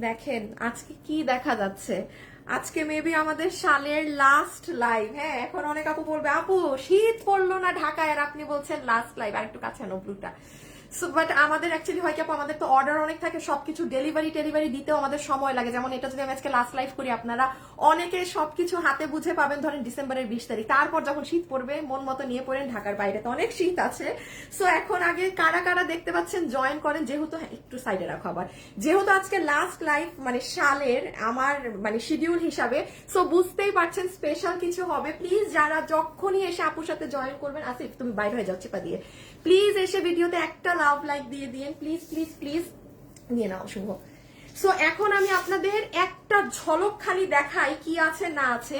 দেখেন আজকে কি দেখা যাচ্ছে। আজকে মেবি আমাদের সালের লাস্ট লাইভ। হ্যাঁ, এখন অনেক আপু বলবে আপু শীত পড়লো না ঢাকায় আর আপনি বলছেন লাস্ট লাইভ। আর একটু কাছে আনো ব্লুটা। সো বাট আমাদের অ্যাকচুয়ালি হয় কি আপু, আমাদের তো অর্ডার অনেক থাকে, সবকিছু ডেলিভারি দিতেও আমাদের সময় লাগে। যেমন এটা যদি আমি আজকে লাস্ট লাইভ করি, আপনারা অনেকে সবকিছু হাতে বুঝে পাবেন ধরেন ডিসেম্বরের 20 তারিখ। তারপর যখন শীত পড়বে মন মতো নিয়ে পড়েন, ঢাকার বাইরে তো অনেক শীত আছে। সো এখন আগে কারা কারা দেখতে পাচ্ছেন জয়েন করেন, যেহেতু একটু সাইডে রাখো আবার, যেহেতু আজকে লাস্ট লাইভ মানে সালের আমার মানে শিডিউল হিসাবে, সো বুঝতেই পারছেন স্পেশাল কিছু হবে। প্লিজ যারা যখনই এসে আপুর সাথে জয়েন করবেন, আসিফ তুমি বাইরে হয়ে যাও চেপা দিয়ে, প্লিজ এসে ভিডিওতে একটা লাভ লাইক দিয়ে দিন, প্লিজ প্লিজ প্লিজ নিয়ে নাও শুভ। সো এখন আমি আপনাদের একটা ঝলক খালি দেখাই কি আছে না আছে।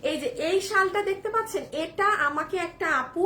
এই যে এই শালটা দেখতে পাচ্ছেন, এটা আমাকে একটা আপু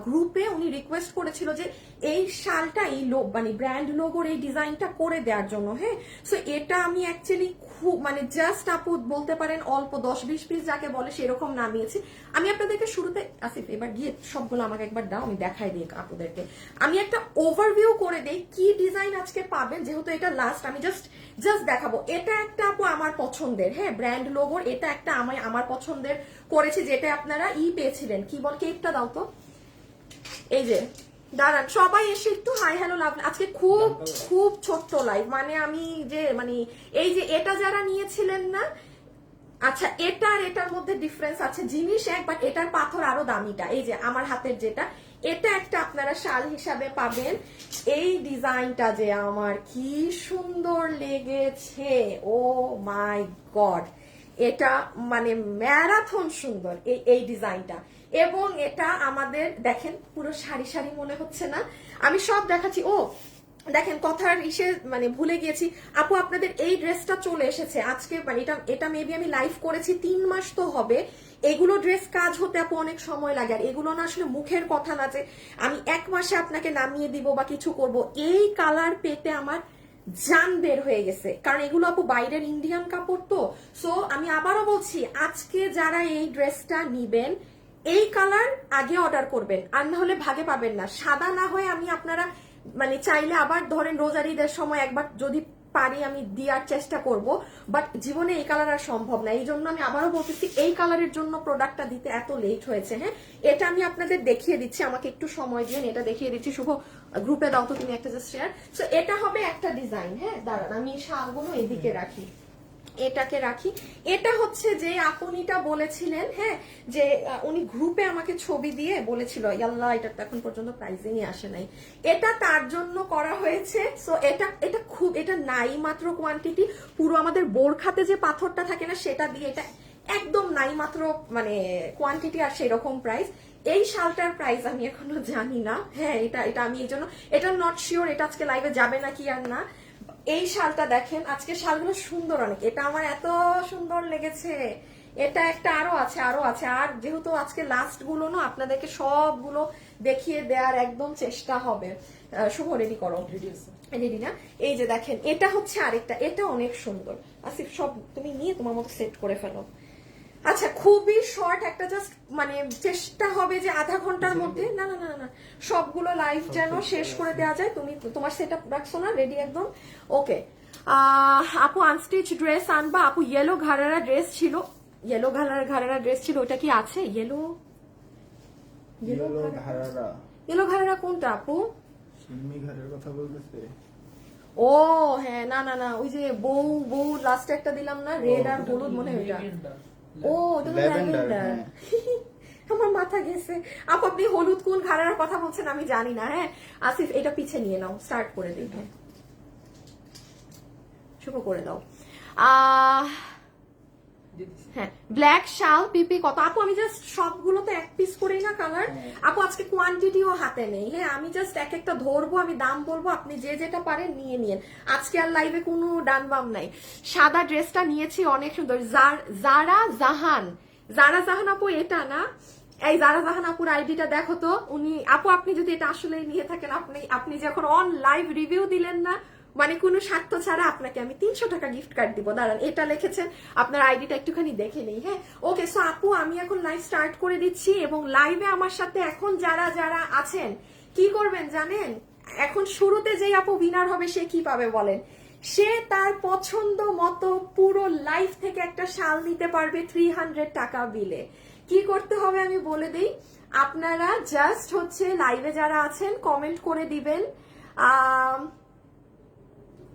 গ্রুপে উনি রিকোয়েস্ট করেছিল যে এই শালটা এই মানে ব্র্যান্ড লোগোর এই ডিজাইনটা করে দেওয়ার জন্য। হ্যাঁ, সো এটা আমি অ্যাকচুয়ালি খুব মানে জাস্ট আপু বলতে পারেন অল্প 10-20 পিস যাকে বলে সেরকম নামিয়েছি। আমি আপনাদেরকে শুরুতে আসিফ এবার গিয়ে সবগুলো আমাকে একবার দাও, আমি দেখাই দিই আপুদেরকে। আমি একটা ওভারভিউ করে দেই কি ডিজাইন আজকে পাবেন, যেহেতু এটা লাস্ট আমি জাস্ট দেখাবো। এটা একটা আপু আমার পছন্দের, হ্যাঁ ব্র্যান্ড লোগোর, এটা একটা আমার পছন্দের করেছি, যেটা আপনারা পেয়েছিলেন। কি বল কেকটা দাও তো। এই যে দাঁড়ান সবাই এসে একটু হাই হ্যালো লাভ। আজকে খুব খুব ছোট্ট লাইভ, মানে আমি যে মানে এই যে এটা যারা নিয়েছিলেন না, আচ্ছা এটার মধ্যে ডিফারেন্স আছে, জিনিস এক বাট এটার পাথর আরো দামিটা। এই যে আমার হাতের যেটা, এটা একটা আপনারা শাল হিসাবে পাবেন। এই ডিজাইনটা যে আমার কি সুন্দর লেগেছে, ও মাই গড, এটা মানে ম্যারাথন সুন্দর এই ডিজাইনটা। এবং এটা আমাদের দেখেন পুরো সারি সারি মনে হচ্ছে না, আমি সব দেখাচ্ছি। ও দেখেন কথার ইসে মানে ভুলে গিয়েছি আপু, আপনাদের এই ড্রেসটা চলে এসেছে আজকে, মানে এটা মেবি আমি লাইভ করেছি 3 মাস তো হবে। এগুলো ড্রেস কাজ হতে আপু অনেক সময় লাগে, আর এগুলো না আসলে মুখের কথা না যে আমি 1 মাসে আপনাকে নামিয়ে দিব বা কিছু করব। এই কালার পেতে আমার জান বের হয়ে গেছে, কারণ এগুলো আপু বাইরের ইন্ডিয়ান কাপড় তো। সো আমি আবারও বলছি, আজকে যারা এই ড্রেসটা নিবেন এই কালার আগে অর্ডার করবেন, আর না হলে ভাগে পাবেন না। সাদা না হয়ে আমি আপনারা মানে চাইলে আবার ধরেন রোজার ঈদের সময় একবার যদি পারি আমি দেওয়ার চেষ্টা করব, বাট জীবনে এই কালার আর সম্ভব না। এই জন্য আমি আবারও বলতেছি এই কালারের জন্য প্রোডাক্টটা দিতে এত লেট হয়েছে। হ্যাঁ, এটা আমি আপনাদের দেখিয়ে দিচ্ছি, আমাকে একটু সময় দিন, এটা দেখিয়ে দিচ্ছি। শুভ গ্রুপে দাও তো তুমি একটা জাস্ট শেয়ার। সো এটা হবে একটা ডিজাইন। হ্যাঁ দাঁড়ান আমি শালগুলো এদিকে রাখি, এটাকে রাখি। এটা হচ্ছে যে আপনিটা বলেছিলেন, হ্যাঁ যে উনি গ্রুপে আমাকে ছবি দিয়ে বলেছিল, ইয়াল্লাহ এটা তো এখন পর্যন্ত প্রাইজিংই আসে নাই, এটা তার জন্য করা হয়েছে। সো এটা খুব এটা নাই মাত্র কোয়ান্টিটি, পুরো আমাদের বোরখাতে যে পাথরটা থাকে না সেটা দিয়ে এটা একদম নাই মাত্র মানে কোয়ান্টিটি, আর সেরকম প্রাইস। এই শালটার প্রাইস আমি এখনো জানি না। হ্যাঁ এটা আমি এই জন্য এটা নট শিওর এটা আজকে লাইভে যাবে নাকি আর না। এই শালটা দেখেন, আজকে শালগুলো সুন্দর অনেক, এটা আমার এত সুন্দর লেগেছে। এটা একটা আরো আছে আর যেহেতু আজকে লাস্ট গুলো না আপনাদেরকে সবগুলো দেখিয়ে দেওয়ার একদম চেষ্টা হবে। শুভ রেডি করো, রেডি না? এই যে দেখেন এটা হচ্ছে আরেকটা, এটা অনেক সুন্দর। আসিফ সব তুমি নিয়ে তোমার মতো সেট করে ফেলো। আচ্ছা খুবই শর্ট একটা জাস্ট মানে চেষ্টা হবে যে আধা ঘন্টার মধ্যে, না না না না সবগুলো লাইভ যেন শেষ করে দেওয়া যায়। তুমি তোমার সেট আপ রাখছো না রেডি একদম? ওকে আপু আনস্টিচ ড্রেস আনবা আপু, ইয়েলো ঘাড়ারা ড্রেস ছিল, ইয়েলো ঘাড়ারা ড্রেস ছিল, ওটা কি আছে? ইয়েলো ঘাড়ারা কোনটা আপু? সিম্মি ঘরের কথা বলতেছে। ও হ্যাঁ, না না না ওই যে বউ লাস্টে একটা দিলাম না, রেড আর হলুদ মনে হয় ওটা। ও ওটা তো ল্যাভেন্ডার। আমার মাথা গেছে আপু, আপনি হলুদ কোন ঘাড়ার কথা বলছেন আমি জানি না। হ্যাঁ আসিফ এটা পিছে নিয়ে নাও, স্টার্ট করে দিই। হ্যাঁ শুভ করে দাও। হ্যাঁ ব্ল্যাক শাল পিপি কত আপু? আমি জাস্ট সবগুলো তো এক পিস করেই না কালার আপু, আজকে কোয়ান্টিটিও হাতে নেই। হ্যাঁ আমি জাস্ট এক একটা ধরবো, আমি দাম বলবো, আপনি যে যেটা পারেন নিয়ে নিন। আজকে আর লাইভে কোনো ডান বাম নাই। সাদা ড্রেসটা নিয়েছি অনেক সুন্দর, জারা জাহান আপু এটা না? এই জারা জাহান আপুর আইডিটা দেখো তো। উনি আপু আপনি যদি এটা আসলে নিয়ে থাকেন, আপনি যখন অন লাইভ রিভিউ দিলেন না মানে কোনো স্বার্থ ছাড়া আপনাকে আমি 300 টাকা গিফট কার্ড দিব। দাঁড়ান এটা লিখেছেন, আপনার আইডিটা একটুখানি দেখে নেই। হ্যাঁ ওকে সো আপু আমি এখন লাইভ স্টার্ট করে দিচ্ছি, এবং লাইভে আমার সাথে এখন যারা যারা আছেন কি করবেন জানেন? এখন শুরুতে যেই আপু উইনার হবে সে কি পাবে বলেন? সে তার পছন্দ মতো পুরো লাইফ থেকে একটা শাল নিতে পারবে 300 টাকা বিলে। কি করতে হবে আমি বলে দিই, আপনারা জাস্ট হচ্ছে লাইভে যারা আছেন কমেন্ট করে দিবেন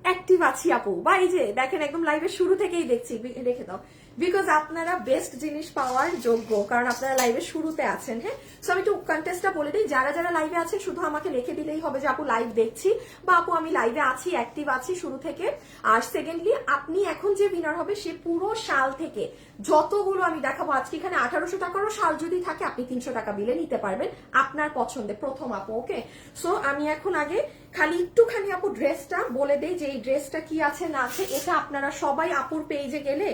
অ্যাক্টিভ আছি আপু, বা এই যে দেখেন একদম লাইভের শুরু থেকেই দেখছি, রেখে দাও, বিকজ আপনারা বেস্ট জিনিস পাওয়ার যোগ্য, কারণ আপনারা লাইভের শুরুতে আছেন। হ্যাঁ, সো আমি একটু কন্টেস্টটা বলে দিই, যারা যারা লাইভে আছেন শুধু আমাকে লিখে দিলেই হবে যে আপু লাইভ দেখছি, বা আপু আমি লাইভে আছি, অ্যাক্টিভ আছি শুরু থেকে। আর সেকেন্ডলি, আপনি এখন যে উইনার হবে সে পুরো শাল থেকে যতগুলো আমি দেখাবো, আজকে এখানে 1800 টাকারও শাল যদি থাকে আপনি 300 টাকা বিলে নিতে পারবেন আপনার পছন্দে, প্রথম আপু। ওকে, সো আমি এখন আগে খালি একটুখানি আপু ড্রেসটা বলে দেই যে এই ড্রেসটা কি আছে না আছে, এটা আপনারা সবাই আপুর পেজে গেলে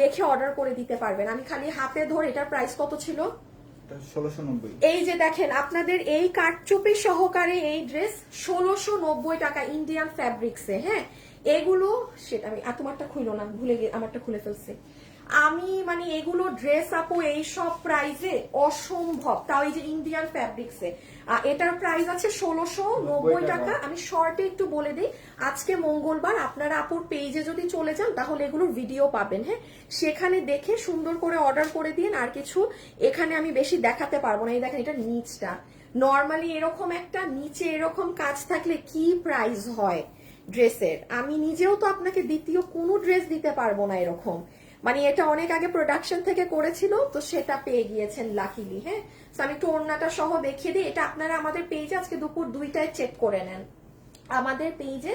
দেখে অর্ডার করে দিতে পারবেন। আমি খালি হাতে ধরে, এটার প্রাইস কত ছিল? 1690। এই যে দেখেন আপনাদের এই কাটচুপি সহকারে এই ড্রেস 1690 টাকা ইন্ডিয়ান ফ্যাব্রিক্সে। হ্যাঁ, এগুলো সেটা আমি তোমারটা খুইলো না, ভুলে গিয়ে আমারটা খুলে ফেলছি আমি, মানে এগুলো ড্রেস আপু এই সব প্রাইসে অসম্ভব, তাও এই যে ইন্ডিয়ান ফ্যাব্রিক্সে। এটার প্রাইস আছে 1690 টাকা। আমি শর্টে একটু বলে দিই, আজকে মঙ্গলবার, আপনারা আপুর পেজে যদি চলে যান তাহলে এগুলোর ভিডিও পাবেন। হ্যাঁ, সেখানে দেখে সুন্দর করে অর্ডার করে দিন। আর কিছু এখানে আমি বেশি দেখাতে পারবো না। এই দেখেন এটা নিচটা, নর্মালি এরকম একটা নিচে এরকম কাজ থাকলে কি প্রাইস হয় ড্রেসের, আমি নিজেও তো আপনাকে দ্বিতীয় কোনো ড্রেস দিতে পারবো না এরকম। মানে এটা অনেক আগে প্রোডাকশন থেকে করেছিল, তো সেটা পেয়ে গিয়েছেন লাকিলি। হ্যাঁ, আমি একটু ওড়নাটা সহ দেখিয়ে দিই। এটা আপনারা আমাদের পেজে আজকে দুপুর 2টায় চেক করে নেন, আমাদের পেজে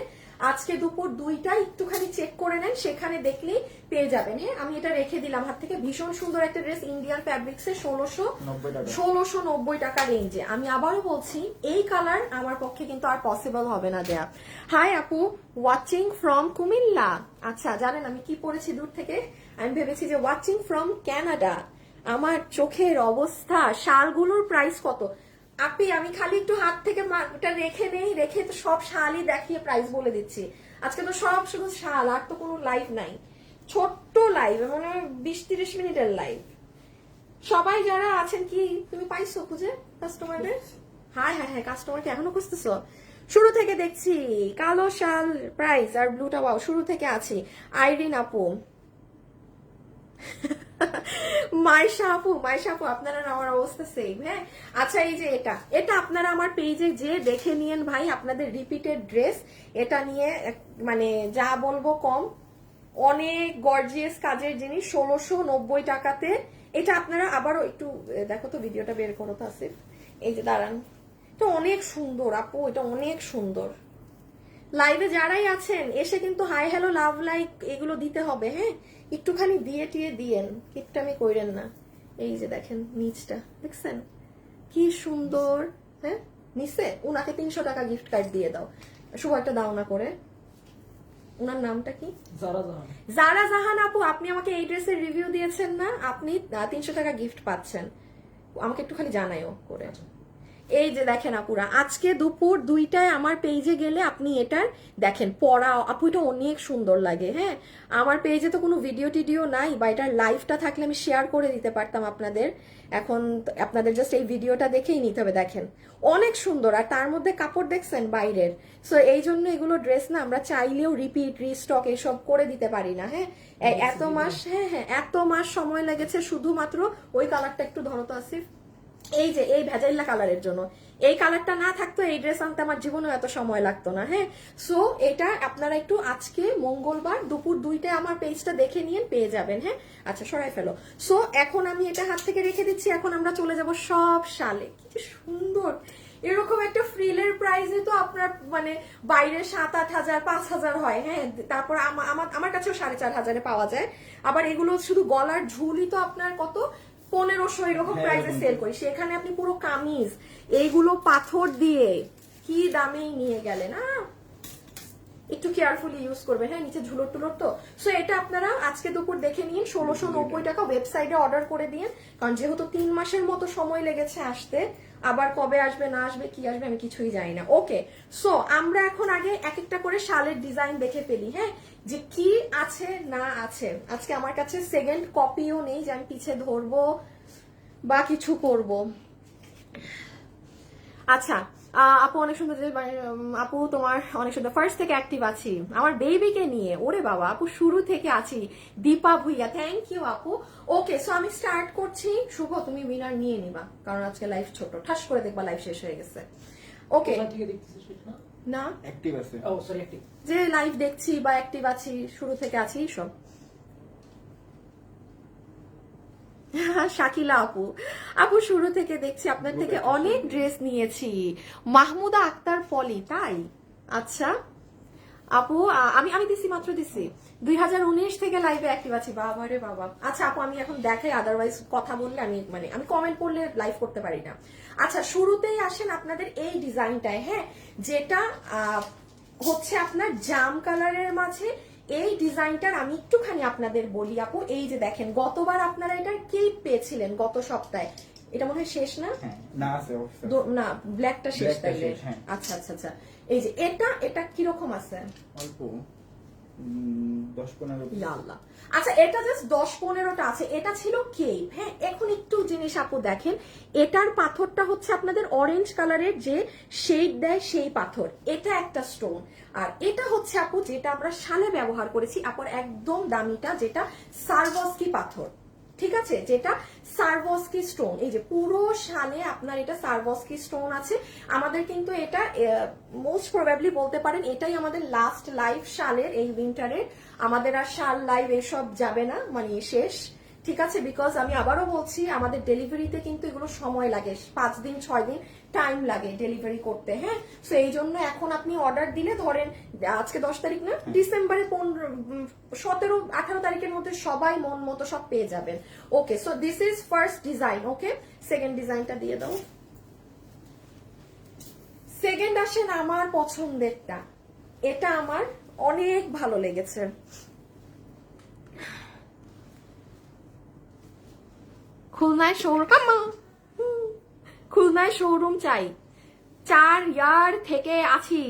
আজকে দুপুর 2টায় একটুখানি চেক করে নেন, সেখানে দেখলেই পেয়ে যাবেন। হ্যাঁ, আমি এটা রেখে দিলাম হাত থেকে। ভীষণ সুন্দর একটা ড্রেস ইন্ডিয়ান ফ্যাব্রিক্সে 1690 টাকা রেঞ্জে। আমি আবারও বলছি এই কালার আমার পক্ষে কিন্তু আর পসিবল হবে না দেয়া। হাই আপু, ওয়াচিং ফ্রম কুমিল্লা। আচ্ছা, জানেন আমি কি পড়েছি দূর থেকে? আমি ভেবেছি যে ওয়াচিং ফ্রম ক্যানাডা। আমার চোখের অবস্থা, শালগুলোর প্রাইস কত আপনি, আমি খালি একটু হাত থেকে এটা রেখে নেই, রেখে তো সব শালই দেখিয়ে প্রাইস বলে দিচ্ছি। আজকে তো সব শুধু শাল, আর তো কোনো লাইভ নাই, ছোট্ট লাইভ, মানে 20-30 মিনিটের লাইভ। সবাই যারা আছেন, কি তুমি পাইছো খুঁজে কাস্টমারদের? হ্যাঁ হ্যাঁ হ্যাঁ, কাস্টমারকে এখনো খুঁজতেছো? শুরু থেকে দেখছি কালো শাল প্রাইস আর ব্লুটা, বাও শুরু থেকে আছি। আইরিন আপু, মাইশা আপু আপনারা আমার অবস্থা সেম। হ্যাঁ, আচ্ছা এই যে এটা আপনারা আমার পেজে যে দেখে নিয়েন ভাই, আপনাদের রিপিটেড ড্রেস, এটা নিয়ে মানে যা বলবো কম, অনেক গর্জিয়াস কাজের জিনিস 1690 টাকাতে। এটা আপনারা আবারও একটু দেখো তো, ভিডিওটা বের করো তো আসিফ, এই যে দাঁড়ান, এটা অনেক সুন্দর আপু, এটা অনেক সুন্দর। লাইভে যারাই আছেন এসে কিন্তু হাই হ্যালো লাভ লাইক এগুলো দিতে হবে। হ্যাঁ, একটুখানি দিয়ে টিয়ে দিয়েন, কিপটামি কইরেন না। এই যে দেখেন নিচটা দেখছেন কি সুন্দর। হ্যাঁ, নিচে উনাকে 300 টাকা গিফট কার্ড দিয়ে দাও, শুভ একটা দাও না করে। উনার নামটা কি? জারা জাহান আপু, আপনি আমাকে এই ড্রেসের রিভিউ দিয়েছেন না, আপনি 300 টাকা গিফট পাচ্ছেন, আমাকে একটু খালি জানাইও করে। এই যে দেখেন আপুরা, আজকে দুপুর 2টায় আমার পেজে গেলে আপনি এটার দেখেন পরা, আপু এটা অনেক সুন্দর লাগে। হ্যাঁ, আমার পেজে তো কোনো ভিডিও টিডিও নাই, বা এটার লাইভটা থাকলে আমি শেয়ার করে দিতে পারতাম আপনাদের। এখন আপনাদের জাস্ট এই ভিডিওটা দেখেই নিতে হবে। দেখেন অনেক সুন্দর, আর তার মধ্যে কাপড় দেখছেন বাইরের। সো এই জন্য এগুলো ড্রেস না আমরা চাইলেও রিপিট রিস্টক এসব করে দিতে পারি না। হ্যাঁ, এত মাস, হ্যাঁ হ্যাঁ, এত মাস সময় লেগেছে শুধুমাত্র ওই কালারটা একটু ধরো তো আসিফ, এই যে এই ভেজাইল্লা কালারের জন্য। এই কালারটা না থাকতো এই ড্রেস আনতে আমার জীবনেও এত সময় লাগতো না। হ্যাঁ, সো এটা আপনারা একটু আজকে মঙ্গলবার দুপুর 2টায় আমার পেজটা দেখে নিয়ে পেয়ে যাবেন। হ্যাঁ, আচ্ছা সরাই ফেলো। সো এখন আমি এটা হাত থেকে রেখে দিচ্ছি, এখন আমরা চলে যাব সব শালে। কি সুন্দর এরকম একটা ফ্রিলের প্রাইসে তো আপনার মানে বাইরে 7-8 হাজার 5 হাজার হয়। হ্যাঁ, তারপর আমার কাছেও 4,500 পাওয়া যায়। আবার এগুলো শুধু গলার ঝুলই তো আপনার কত 1500 এরকম প্রাইসে সেল করি, সেখানে আপনি পুরো কামিজ এইগুলো পাথর দিয়ে কি দামেই নিয়ে গেলেন। একটু কেয়ারফুলি ইউজ করবে। হ্যাঁ, নিচে ঝুলোর টুলোর তো। সো এটা আপনারা আজকে দুপুর দেখে নিন, 1690 টাকা। ওয়েবসাইটে অর্ডার করে দিন, কারণ যেহেতু 3 মাসের মতো সময় লেগেছে আসতে, আবার কবে আসবে না আসবে কি আসবে আমি কিছুই জানি না। ওকে, সো আমরা এখন আগে এক একটা করে শালের ডিজাইন দেখে ফেলি। হ্যাঁ, যে কি আছে না আছে। আজকে আমার কাছে সেকেন্ড কপিও নেই যে আমি পিছে ধরবো বা কিছু করব। আচ্ছা, আপু অনেক সুন্দর আপু তোমার অনেক সুন্দর, ফার্স্ট থেকে অ্যাক্টিভ আছি আমার বেবিকে নিয়ে, ওরে বাবা আপু শুরু থেকে আছি। দীপা ভুইয়া, থ্যাংক ইউ আপু। ওকে, সো আমি স্টার্ট করছি। শুভ তুমি উইনার নিয়ে নিবা, কারণ আজকে লাইভ ছোট, ঠাস করে দেখবা লাইভ শেষ হয়ে গেছে। ওকে না অ্যাক্টিভ আছে। ও সরি অ্যাক্টিভ। যে লাইভ দেখছি বা অ্যাক্টিভ আছি, শুরু থেকে আছি সব। শাকিলা আপু, আপু শুরু থেকে দেখছি আপনার থেকে অনেক ড্রেস নিয়েছি। মাহমুদা আক্তার পলি, তাই? আচ্ছা আপু, আমি আমি দিছি, মাত্র দিছি 2019 থেকে লাইভে অ্যাক্টিভ আছি। বাবা রে বাবা। আচ্ছা আপু আমি এখন দেখাই, আদারওয়াইজ কথা বললে আমি কমেন্ট করলে লাইভ করতে পারি না। আচ্ছা শুরুতেই আসেন আপনাদের এই ডিজাইনটায়, হ্যাঁ, যেটা হচ্ছে আপনার জাম কালারের মাঝে। এই ডিজাইনটার আমি একটুখানি আপনাদের বলি আপু, এই যে দেখেন গতবার আপনারা এটার কি পেয়েছিলেন গত সপ্তাহে, এটা মনে হয় শেষ না? হ্যাঁ, না আছে অবশ্যই। না ব্ল্যাকটা শেষ ব্ল্যাকটা তাইলে। শেষ, হ্যাঁ। আচ্ছা আচ্ছা আচ্ছা, এই যে এটা কিরকম আছে? অল্প 10-15। ইয়া আল্লাহ। আচ্ছা এটা জাস্ট 10-15টা আছে, এটা ছিল কেপ। হ্যাঁ, এখন একটু জিনিস আপু দেখেন, এটার পাথরটা হচ্ছে আপনাদের অরেঞ্জ কালারের যে শেড দেয় সেই পাথর, এটা একটা স্টোন। আর এটা হচ্ছে আপু যেটা আমরা শালে ব্যবহার করেছি আপুর একদম দামিটা, যেটা সারভস্কি পাথর, ঠিক আছে, যেটা সারভস্কি স্টোন। এই যে পুরো শালে আপনার এটা সারভস্কি স্টোন আছে। আমাদের কিন্তু এটা মোস্ট প্রবাবলি বলতে পারেন এটাই আমাদের লাস্ট লাইভ শালের এই উইন্টারের। আমাদের আর শাল লাইভ এসব যাবে না, মানে শেষ, ঠিক আছে। বিকজ আমি আবারও বলছি আমাদের ডেলিভারিতে কিন্তু এগুলো সময় লাগে, 5 দিন 6 দিন টাইম লাগে ডেলিভারি করতে। হ্যাঁ, সো এই জন্য এখন আপনি অর্ডার দিলে ধরেন আজকে 10 তারিখ না, ডিসেম্বরের 17-18 তারিখের মধ্যে সবাই মন মতো সব পেয়ে যাবেন। Okay, so this is first design. Okay, second ডিজাইনটা দিয়ে দাও। সেকেন্ড আসেন আমার পছন্দেরটা, এটা আমার অনেক ভালো লেগেছে। খুলনায় শোরুম, খুলনায় শোরুম চাই, 4 ইয়ার থেকে আছি,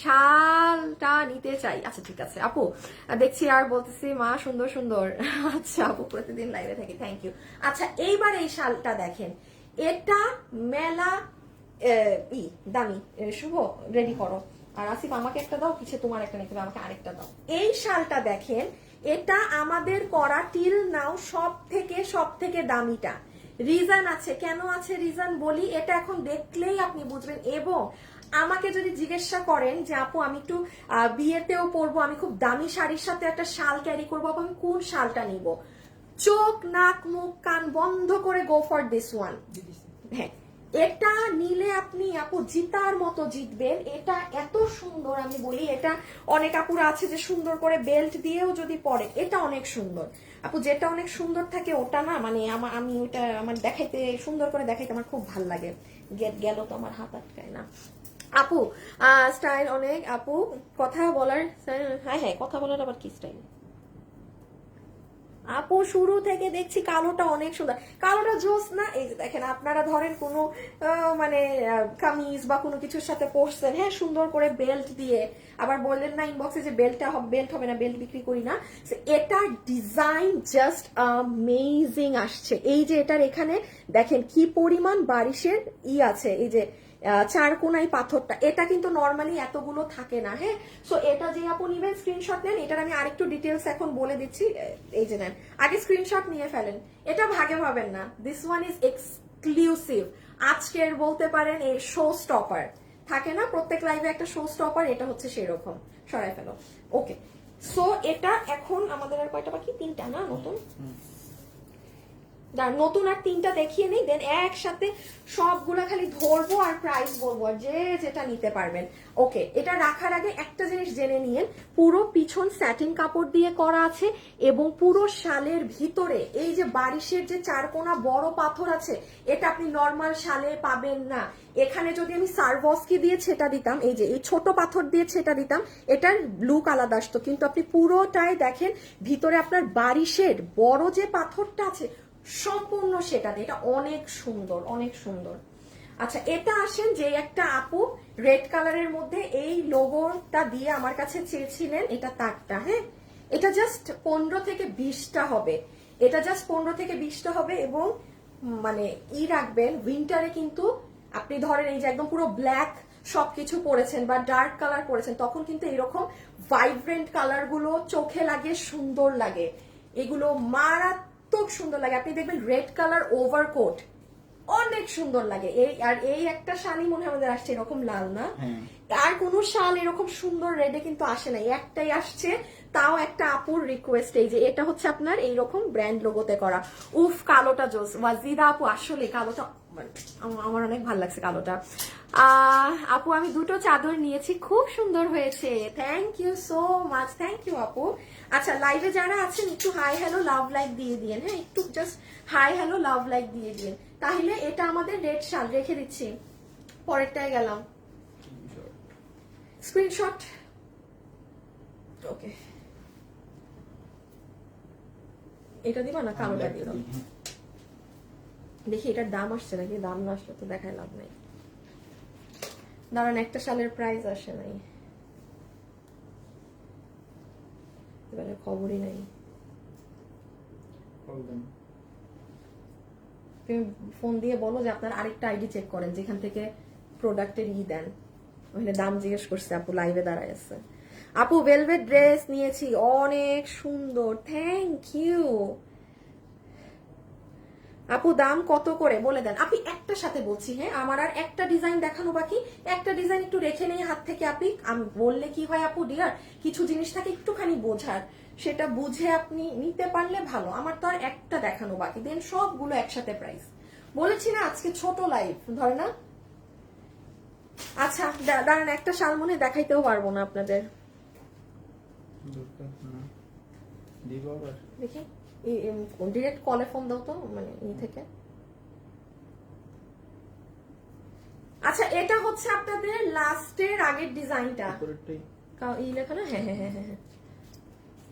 শালটা নিতে চাই। আচ্ছা ঠিক আছে আপু, দেখছি আর বলতেছি মা সুন্দর সুন্দর। আচ্ছা আপু প্রতিদিন লাইভে থাকি, থ্যাংক ইউ। আচ্ছা এইবার এই শালটা দেখেন, এটা মেলা দামি। শুভ রেডি করো, আর আসিফ আমাকে একটা দাও, কিছু তোমার একটা নিতে হবে, আমাকে আরেকটা দাও। এই শালটা দেখেন, এটা আমাদের করা টিল নাও সব থেকে দামিটা। রিজন আছে, কেন আছে রিজন বলি, এটা এখন দেখলেই আপনি বুঝবেন। এবং আমাকে যদি জিজ্ঞাসা করেন যে আপু আমি একটু বিয়েতেও পরবো, আমি খুব দামি শাড়ির সাথে একটা শাল ক্যারি করবো, আমি কোন শালটা নিব, চোখ নাক মুখ কান বন্ধ করে গো ফর দিস ওয়ান। হ্যাঁ, এটা নিলে আপনি আপু জিতার মতো জিতবেন। এটা এত সুন্দর, আমি বলি এটা অনেক আপুরা আছে যে সুন্দর করে বেল্ট দিয়েও যদি পরে, এটা অনেক সুন্দর আপু। যেটা অনেক সুন্দর থাকে ওটা না, মানে আমি ওটা আমার দেখাইতে, সুন্দর করে দেখাইতে আমার খুব ভাল লাগে। গেল তো আমার হাত আটকায় না আপু। স্টাইল অনেক আপু, কথা বলার, হ্যাঁ হ্যাঁ কথা বলার আবার কি স্টাইল আপু? শুরু থেকে দেখছি কালোটা অনেক সুন্দর, কালোটা জোস না? এই যে দেখেন আপনারা ধরেন কোনো মানে কামিজ বা কোনো কিছুর সাথে পরছেন, হ্যাঁ, সুন্দর করে বেল্ট দিয়ে, আবার বললেন না ইনবক্সে যে বেল্ট হবে না, বেল্ট বিক্রি করি না। এটা ডিজাইন জাস্ট অ্যামেজিং আসছে। এই যে এটার এখানে দেখেন কি পরিমাণ বারিশের আছে, এই যে 4 কোনাই পাথরটা, এটা কিন্তু নর্মালি এতগুলো থাকে না। হ্যাঁ, সো এটা যে আপু নিবেন স্ক্রিনশট নেন, এটার আমি আরেকটু ডিটেলস এখন বলে দিচ্ছি। এই যে নেন, আগে স্ক্রিনশট নিয়ে ফেলেন, এটা ভাগে পাবেন না। দিস ওয়ান ইজ এক্সক্লুসিভ, আজকের বলতে পারেন এই শো স্টপার থাকে না প্রত্যেক লাইভে একটা শো স্টপার, এটা হচ্ছে সেরকম। সরাই ফেলো। ওকে, সো এটা এখন আমাদের আর কয়টা বাকি? 3টা না নতুন? নতুন আর 3টা দেখিয়ে নেই, দেন একসাথে সবগুলা খালি ধরবো আর প্রাইস বলবো, আর যে যেটা নিতে পারবেন। ওকে, এটা রাখার আগে একটা জিনিস জেনে নিয়েন, পুরো পিছন স্যাটিন কাপড় দিয়ে করা আছে এবং পুরো শালের ভিতরে এই যে বারিশের যে 4 কোনা বড় পাথর আছে, এটা আপনি নর্মাল শালে পাবেন না। এখানে যদি আমি সারভস্কি দিয়ে ছেটা দিতাম, এই যে এই ছোট পাথর দিয়ে ছেটা দিতাম, এটার লুক আলাদা আসতো, কিন্তু আপনি পুরোটাই দেখেন ভিতরে আপনার বারিশের বড় যে পাথরটা আছে সম্পূর্ণ সেটা দিয়ে, এটা অনেক সুন্দর, অনেক সুন্দর। আচ্ছা এটা আসেন যে একটা আপু রেড কালারের মধ্যে এই লোগোটা দিয়ে আমার কাছে চেয়েছিলেন, এটা তারটা। হ্যাঁ, এটা জাস্ট 15 থেকে 20টা হবে, এটা জাস্ট 15 থেকে 20টা হবে। এবং মানে রাখবেন উইন্টারে কিন্তু আপনি ধরেন এই যে একদম পুরো ব্ল্যাক সবকিছু পরেছেন বা ডার্ক কালার পরেছেন, তখন কিন্তু এরকম ভাইব্রেন্ট কালার গুলো চোখে লাগে, সুন্দর লাগে, এগুলো মারাত্মক সুন্দর লাগে। আপনি দেখবেন রেড কালার ওভারকোট অনেক সুন্দর লাগে। এই একটা শাড়ি মনে হয় আমাদের আসছে এরকম লাল না, আর কোন শাল এরকম সুন্দর রেডে কিন্তু আসে নাই, একটাই আসছে, তাও একটা আপুর রিকোয়েস্ট। এই যে এটা হচ্ছে আপনার এইরকম ব্র্যান্ড লোগোতে করা। উফ, কালোটা জোস ওয়াজিদা আপু, আসলে কালোটা আমার অনেক ভালো লাগছে কালোটা। আপু আমি দুটো চাদর নিয়েছি, খুব সুন্দর হয়েছে, thank you so much, thank you আপু। আচ্ছা, লাইভে যারা আছেন একটু হাই হ্যালো লাভ লাইক দিয়ে দিন, হ্যাঁ একটু just hi hello love like দিয়ে দিন। তাহলে এটা আমাদের রেড শাল, রেখে দিচ্ছি, পরেরটায় গেলাম, স্ক্রিনশট। ওকে, এটা দিবা না, কালোটা দিবা। দেখি এটার দাম আসছে নাকি, দাম না আসলে তো দেখায় লাভ নাই। দাঁড়ান, একটা শালের প্রাইস আসে নাই, এবারে খবরই নাই। তুমি ফোন দিয়ে বলো যে আপনার আরেকটা আইডি চেক করেন যেখান থেকে প্রোডাক্টের দেন, ওখানে দাম জিজ্ঞেস করছে, আপু লাইভে দাঁড়ায় আছে। আপু ভেলভেট ড্রেস নিয়েছি, অনেক সুন্দর, থ্যাংক ইউ আপু। দাম কত করে বলে দেন। আপনি একটা সাথে বলছি, হ্যাঁ আমার আর একটা ডিজাইন দেখানো বাকি, একটা ডিজাইন একটু রেখে নেই হাত থেকে। আপনি আমি বললে কি হয় আপু ডিয়ার, কিছু জিনিস থাকে একটুখানি বোঝার, সেটা বুঝে আপনি নিতে পারলে ভালো। আমার তো আর একটা দেখানো বাকি, দেন সবগুলো একসাথে প্রাইস বলেছি না, আজকে ছোট লাইভ ধরে না। আচ্ছা দাঁড়ান, একটা শাল মনে দেখাইতেও পারবো না আপনাদের, দেখি ডিরেক্ট কলে ফোন দাও তো, মানে থেকে। আচ্ছা, এটা হচ্ছে আপনাদের লাস্টের আগের ডিজাইনটা, এই লেখা না, হ্যাঁ হ্যাঁ হ্যাঁ হ্যাঁ,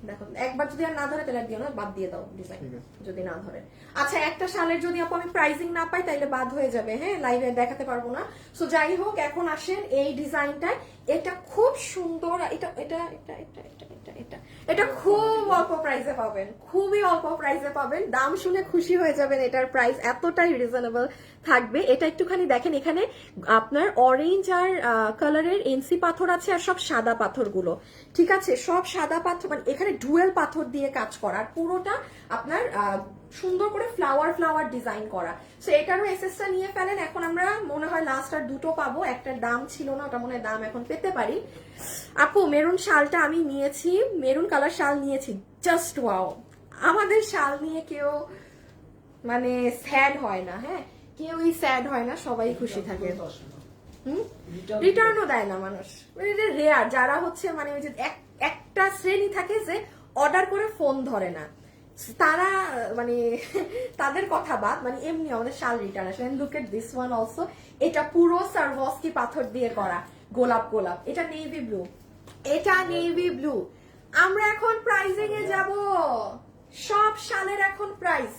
দেখো একবার যদি আর না ধরে তাহলে দিও না, বাদ দিয়ে দাও ডিজাইন যদি না ধরে। আচ্ছা, একটা শালের যদি আপু আমি প্রাইসিং না পাই তাহলে বাদ হয়ে যাবে, হ্যাঁ লাইভে দেখাতে পারবো না। সো যাই হোক, এখন আসেন এই ডিজাইনটায়, এটা খুব সুন্দর, এটা এটা এটা এটা এটা এটা এটা এটা খুব অল্প প্রাইসে পাবেন, খুবই অল্প প্রাইসে পাবেন, দাম শুনে খুশি হয়ে যাবেন, এটার প্রাইস এতটাই রিজনেবল থাকবে। এটা একটুখানি দেখেন, এখানে আপনার অরেঞ্জ আর কালারের এনসি পাথর আছে, আর সব সাদা পাথরগুলো, ঠিক আছে, সব সাদা পাথর, মানে এখানে ডুয়েল পাথর দিয়ে কাজ করা, আর পুরোটা আপনার সুন্দর করে ফ্লাওয়ার ফ্লাওয়ার ডিজাইন করা। সো এটারও এসএসটা নিয়ে ফেলেন। এখন আমরা মনে হয় লাস্ট আর দুটো পাবো, একটার দাম ছিল না, ওটা মনে হয় দাম এখন পেতে পারি। আপু মেরুন শালটা আমি নিয়েছি, মেরুন কালার শাল নিয়েছি, জাস্ট ওয়াও। আমাদের শাল নিয়ে কেউ মানে স্যাড হয় না, হ্যাঁ কেউই স্যাড হয় না, সবাই খুশি থাকে। রিটার্নও দেয় না মানুষ, রেয়ার যারা হচ্ছে মানে ওই যে একটা শ্রেণী থাকে যে অর্ডার করে ফোন ধরে না, তারা মানে তাদের কথা বাদ, মানে এমনি আমাদের শাল রিটার্ন আসে। Look at this one also, এটা পুরো সারভস্কি পাথর দিয়ে করা, গোলাপ গোলাপ, এটা নেভি ব্লু, এটা নেভি ব্লু। আমরা এখন প্রাইজিং এ যাব, সব শালের এখন প্রাইস।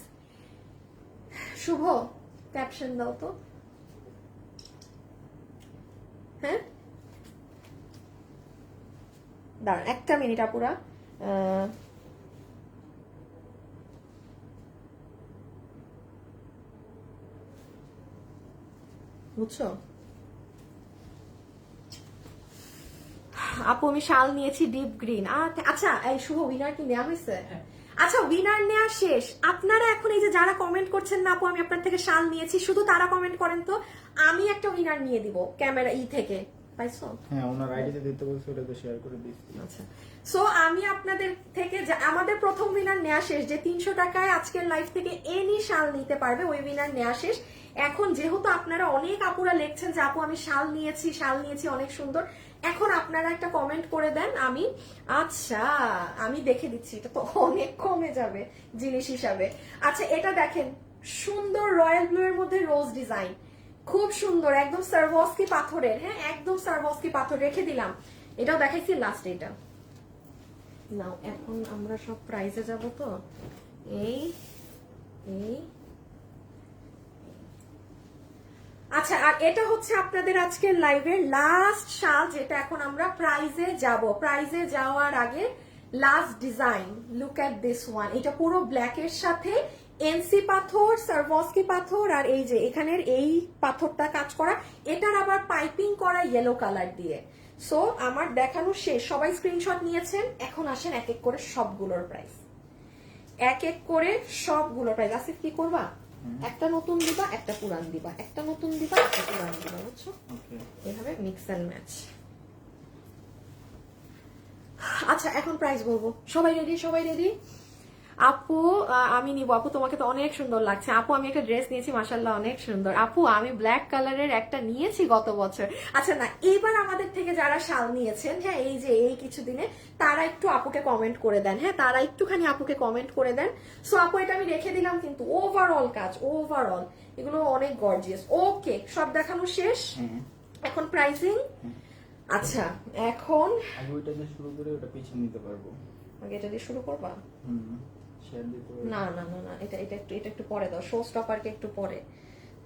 শুভ ক্যাপশন দাও তো, হ্যাঁ দাঁড়ান একটা মিনিট আপুরা, বুঝছো আপু আমি শাল নিয়েছি ডিপ গ্রিন। আচ্ছা এই শুভ উইনার কি নেওয়া হয়েছে? আচ্ছা উইনার নেওয়া শেষ। আপনারা এখন এই যে যারা কমেন্ট করছেন না আপু আমি আপনার থেকে শাল নিয়েছি, শুধু তারা কমেন্ট করেন তো, আমি একটা উইনার নিয়ে দিব ক্যামেরা থেকে, পাইছো? হ্যাঁ ওনার আইডিতে দিতে বলছি, ওটাতে শেয়ার করে দিচ্ছি। আচ্ছা, সো আমি আপনাদের থেকে আমাদের প্রথম উইনার নেওয়া শেষ, যে 300 টাকায় আজকের লাইভ থেকে এনি শাল নিতে পারবে, ওই উইনার নেওয়া শেষ। এখন যেহেতু আপনারা অনেক আপুরা লিখছেন যে আপু আমি শাল নিয়েছি অনেক সুন্দর, এখন আপনারা একটা কমেন্ট করে দেন, আমি আচ্ছা আমি দেখে দিচ্ছি, এটা তো অনেক কমে যাবে জিনিস হিসাবে। আচ্ছা এটা দেখেন, সুন্দর রয়্যাল ব্লু এর মধ্যে রোজ ডিজাইন, খুব সুন্দর, একদম সারভস্কি পাথরের, হ্যাঁ একদম সারভস্কি পাথর, রেখে দিলাম। এটাও দেখাইছি লাস্ট, এটা নাও। এখন আমরা সব প্রাইসে যাব তো, এই এই আচ্ছা, আর এটা হচ্ছে আপনাদের আজকের লাইভের লাস্ট শাল, যেটা এখন আমরা প্রাইজে যাব। প্রাইজে যাওয়ার আগে last design, look at this one, এটা পুরো ব্ল্যাক এর সাথে এনসি পাথর, সারভস্কি পাথর, আর এই যে এখানের এই পাথরটা কাজ করা, এটার আবার পাইপিং করা ইয়েলো কালার দিয়ে। সো আমার দেখানো শেষ, সবাই স্ক্রিনশট নিয়েছেন। এখন আসেন এক এক করে সবগুলোর প্রাইস, এক এক করে সবগুলোর প্রাইস। আসিফ কি করবা, একটা নতুন দিবা একটা পুরান দিবা, একটা নতুন দিবা একটা পুরান দিবা, বুঝছো? এভাবে মিক্স এন্ড ম্যাচ। আচ্ছা এখন প্রাইস বলবো, সবাই রেডি? সবাই রেডি? আপু আমি নিব। আপু তোমাকে তো অনেক সুন্দর লাগছে। আপু আমি একটা ড্রেস নিয়েছি, মাশাআল্লাহ অনেক সুন্দর। আপু আমি ব্ল্যাক কালারের একটা নিয়েছি গত বছর। আচ্ছা না, এইবার আমাদের থেকে যারা শাল নিয়েছেন, হ্যাঁ এই যে এই কিছুদিনে, তারা একটু আপুকে কমেন্ট করে দেন। হ্যাঁ তারা একটুখানি আপুকে কমেন্ট করে দেন। সো আপু এটা আমি রেখে দিলাম, কিন্তু ওভারঅল কাজ, ওভারঅল এগুলো অনেক গর্জিয়াস। ওকে, সব দেখানো শেষ, এখন প্রাইসিং। আচ্ছা এখন আমি ওইটা দিয়ে শুরু করে ওটা পিছনে নিতে পারবো। আগে এটা দিয়ে শুরু করবা? শেয়ার দিতে না না না না, এটা এটা একটু, এটা একটু পরে দাও, শো স্টপারকে একটু পরে।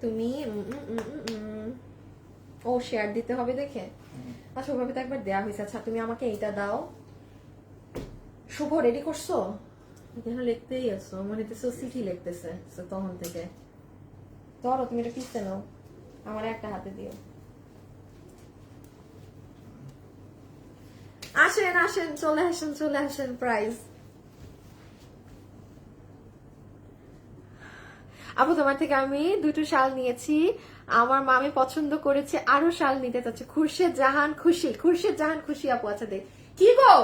তুমি ও শেয়ার দিতে হবে দেখে। আচ্ছা ওভাবে তো একবার দেয়া হয়েছে। আচ্ছা তুমি আমাকে এইটা দাও। শুভ রেডি করছো? এখানে লিখতেই আছো, মনে হইতেছে চিঠি লিখতেছে তখন থেকে। ধরো তুমি এটা পিছতে নাও, আমার একটা হাতে দিও। আসেন আসেন, চলে আসেন চলে আসেন। প্রাইস আপু তোমার থেকে আমি দুটো শাল নিয়েছি, আমার মামি পছন্দ করেছে, আরো শাল নিতে চাচ্ছে। খুরশেদ জাহান খুশি, খুরশেদ জাহান খুশি আপু। আচ্ছা দেখ কি গো